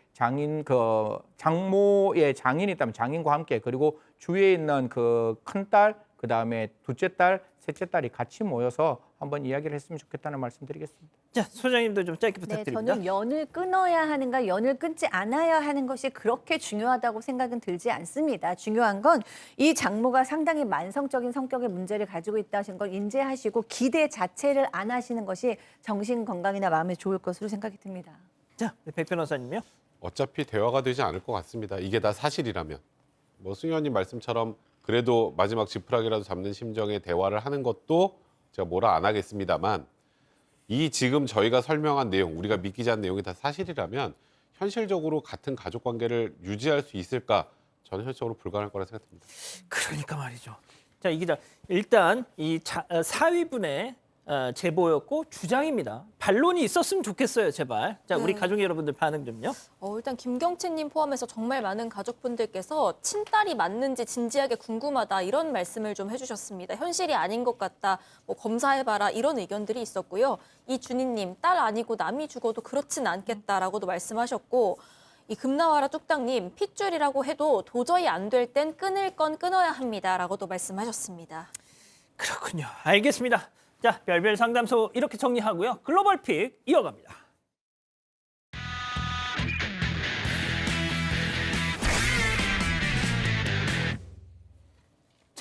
장모의 장인이 있다면 장인과 함께 그리고 주위에 있는 그 큰딸 그다음에 둘째 딸, 셋째 딸이 같이 모여서 한번 이야기를 했으면 좋겠다는 말씀드리겠습니다. 자, 소장님도 좀 짧게 네, 부탁드립니다. 저는 연을 끊어야 하는가, 연을 끊지 않아야 하는 것이 그렇게 중요하다고 생각은 들지 않습니다. 중요한 건 이 장모가 상당히 만성적인 성격의 문제를 가지고 있다는 걸 인지하시고 기대 자체를 안 하시는 것이 정신 건강이나 마음에 좋을 것으로 생각이 듭니다. 자, 백 변호사님요. 어차피 대화가 되지 않을 것 같습니다. 이게 다 사실이라면. 뭐 승희 의원님 말씀처럼 그래도 마지막 지푸라기라도 잡는 심정의 대화를 하는 것도 제가 뭐라 안 하겠습니다만 이 지금 저희가 설명한 내용, 우리가 믿기지 않는 내용이 다 사실이라면 현실적으로 같은 가족 관계를 유지할 수 있을까? 저는 현실적으로 불가능할 거라 생각합니다. 그러니까 말이죠. 자, 이 기자 일단 이 사위분의 제보였고 주장입니다. 반론이 있었으면 좋겠어요, 제발. 자, 우리 가족 여러분들 반응 좀요. 일단 김경채님 포함해서 정말 많은 가족분들께서 친딸이 맞는지 진지하게 궁금하다 이런 말씀을 좀 해주셨습니다. 현실이 아닌 것 같다, 뭐 검사해봐라 이런 의견들이 있었고요. 이준희님, 딸 아니고 남이 죽어도 그렇진 않겠다라고도 말씀하셨고 이 금나와라 뚝딱님, 핏줄이라고 해도 도저히 안 될 땐 끊을 건 끊어야 합니다라고도 말씀하셨습니다. 그렇군요. 알겠습니다. 자, 별별 상담소 이렇게 정리하고요. 글로벌 픽 이어갑니다.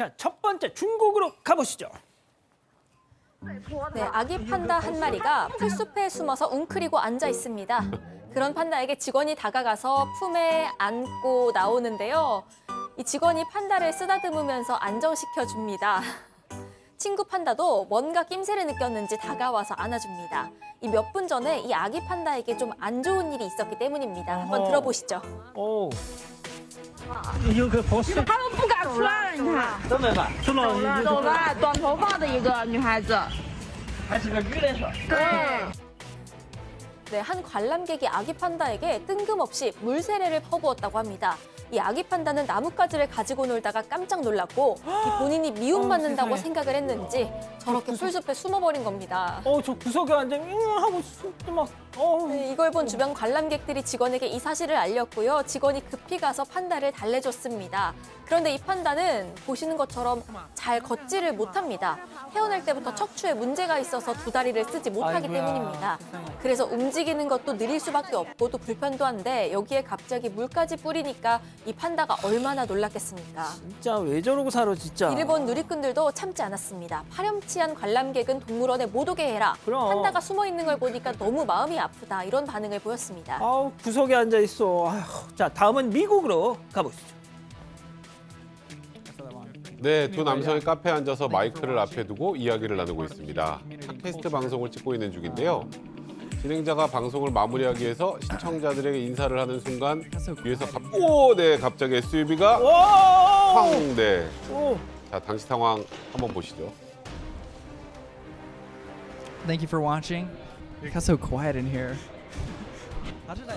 자, 첫 번째 중국으로 가보시죠. 네, 아기 판다 한 마리가 풀숲에 숨어서 웅크리고 앉아 있습니다. 그런 판다에게 직원이 다가가서 품에 안고 나오는데요. 이 직원이 판다를 쓰다듬으면서 안정시켜 줍니다. 친구 판다도 뭔가 낌새를 느꼈는지 다가와서 안아줍니다. 이 몇 분 전에 이 아기 판다에게 좀 안 좋은 일이 있었기 때문입니다. 한번 어허. 들어보시죠. 오. 他们不敢出来了，你看，走了，短头发的一个女孩子，还是个女的是？对。 네, 한 관람객이 아기 판다에게 뜬금없이 물세례를 퍼부었다고 합니다. 이 아기 판다는 나뭇가지를 가지고 놀다가 깜짝 놀랐고 이 본인이 미움받는다고 생각을 했는지 저렇게 풀숲에 숨어버린 겁니다. 저 구석에 앉아 하고 막. 네, 이걸 본 주변 관람객들이 직원에게 이 사실을 알렸고요. 직원이 급히 가서 판다를 달래줬습니다. 그런데 이 판다는 보시는 것처럼 잘 걷지를 못합니다. 태어날 때부터 척추에 문제가 있어서 두 다리를 쓰지 못하기 아이고야, 때문입니다. 그래서 움직이는 것도 느릴 수밖에 없고 또 불편도 한데 여기에 갑자기 물까지 뿌리니까 이 판다가 얼마나 놀랐겠습니까? 진짜 왜 저러고 살아 진짜. 이를 본 누리꾼들도 참지 않았습니다. 파렴치한 관람객은 동물원에 못 오게 해라. 그럼. 판다가 숨어 있는 걸 보니까 너무 마음이 아프다. 이런 반응을 보였습니다. 아우 구석에 앉아 있어. 아휴. 자, 다음은 미국으로 가보시죠. 네, 두 남성이 카페에 앉아서 마이크를 앞에 두고 이야기를 나누고 있습니다. 팟캐스트 방송을 찍고 있는 중인데요. 진행자가 방송을 마무리하기 위해서 시청자들에게 인사를 하는 순간 뒤에서 갑자기 SUV가 쾅! 네. 자, 당시 상황 한번 보시죠. Thank you for watching. It got so quiet in here. How did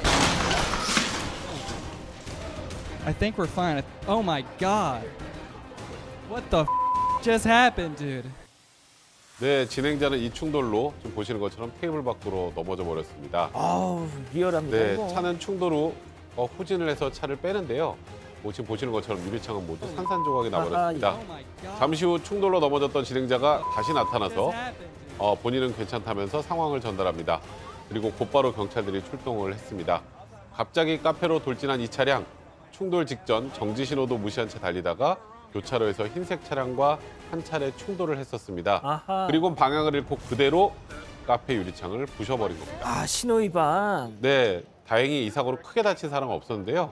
I think we're fine. Oh my god. What the just happened, dude? 네, 진행자는 이 충돌로 지금 보시는 것처럼 테이블 밖으로 넘어져 버렸습니다. 아우 리얼합니다. 네, 이거. 차는 충돌 후 후진을 해서 차를 빼는데요. 지금 보시는 것처럼 유리창은 모두 산산조각이 나버렸습니다. Oh my god. 잠시 후 충돌로 넘어졌던 진행자가 다시 나타나서 본인은 괜찮다면서 상황을 전달합니다. 그리고 곧바로 경찰들이 출동을 했습니다. 갑자기 카페로 돌진한 이 차량, 충돌 직전 정지 신호도 무시한 채 달리다가 교차로에서 흰색 차량과 한 차례 충돌을 했었습니다. 아하. 그리고 방향을 잃고 그대로 카페 유리창을 부셔버린 겁니다. 아, 신호 위반. 네, 다행히 이 사고로 크게 다친 사람은 없었는데요.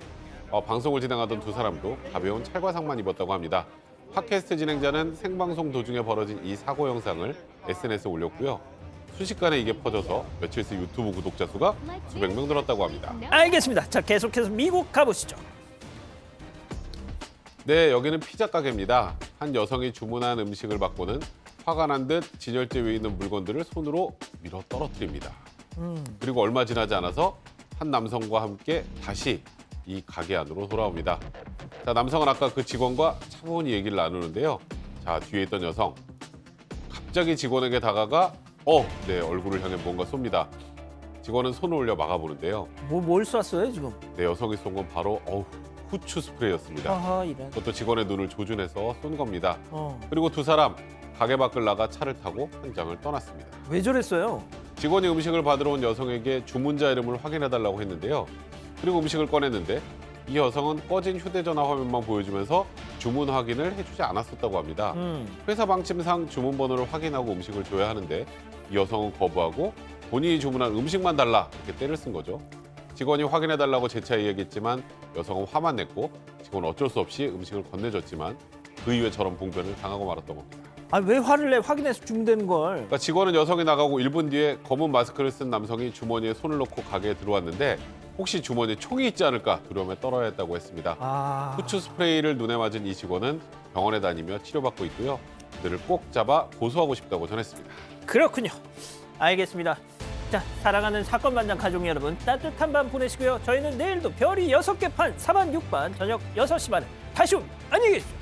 방송을 진행하던 두 사람도 가벼운 찰과상만 입었다고 합니다. 팟캐스트 진행자는 생방송 도중에 벌어진 이 사고 영상을 SNS에 올렸고요. 순식간에 이게 퍼져서 며칠 새 유튜브 구독자 수가 수백 명 늘었다고 합니다. 알겠습니다. 자, 계속해서 미국 가보시죠. 네, 여기는 피자 가게입니다. 한 여성이 주문한 음식을 받고는 화가 난 듯 진열대 위에 있는 물건들을 손으로 밀어 떨어뜨립니다. 그리고 얼마 지나지 않아서 한 남성과 함께 다시 이 가게 안으로 돌아옵니다. 자, 남성은 아까 그 직원과 차분히 얘기를 나누는데요. 자, 뒤에 있던 여성 갑자기 직원에게 다가가 네, 얼굴을 향해 뭔가 쏩니다. 직원은 손을 올려 막아보는데요. 뭘 쐈어요 지금? 네, 여성이 쏜 건 바로 후추 스프레이였습니다. 아하, 이런. 그것도 직원의 눈을 조준해서 쏜 겁니다. 어. 그리고 두 사람 가게 밖을 나가 차를 타고 현장을 떠났습니다. 왜 저랬어요? 직원이 음식을 받으러 온 여성에게 주문자 이름을 확인해달라고 했는데요. 그리고 음식을 꺼냈는데 이 여성은 꺼진 휴대전화 화면만 보여주면서 주문 확인을 해주지 않았었다고 합니다. 회사 방침상 주문 번호를 확인하고 음식을 줘야 하는데 이 여성은 거부하고 본인이 주문한 음식만 달라 이렇게 떼를 쓴 거죠. 직원이 확인해달라고 재차 이야기했지만 여성은 화만 냈고 직원은 어쩔 수 없이 음식을 건네줬지만 그 이후에 저런 봉변을 당하고 말았던 겁니다. 아, 왜 화를 내? 확인해서 주면 되는 걸. 그러니까 직원은 여성이 나가고 1분 뒤에 검은 마스크를 쓴 남성이 주머니에 손을 넣고 가게에 들어왔는데 혹시 주머니에 총이 있지 않을까 두려움에 떨어야 했다고 했습니다. 아. 후추 스프레이를 눈에 맞은 이 직원은 병원에 다니며 치료받고 있고요. 그들을 꼭 잡아 고소하고 싶다고 전했습니다. 그렇군요. 알겠습니다. 자, 사랑하는 사건 반장 가족 여러분, 따뜻한 밤 보내시고요. 저희는 내일도 별이 6개 판 4반 6반 저녁 6시 반에 다시 옵니다. 안녕히 계십시오.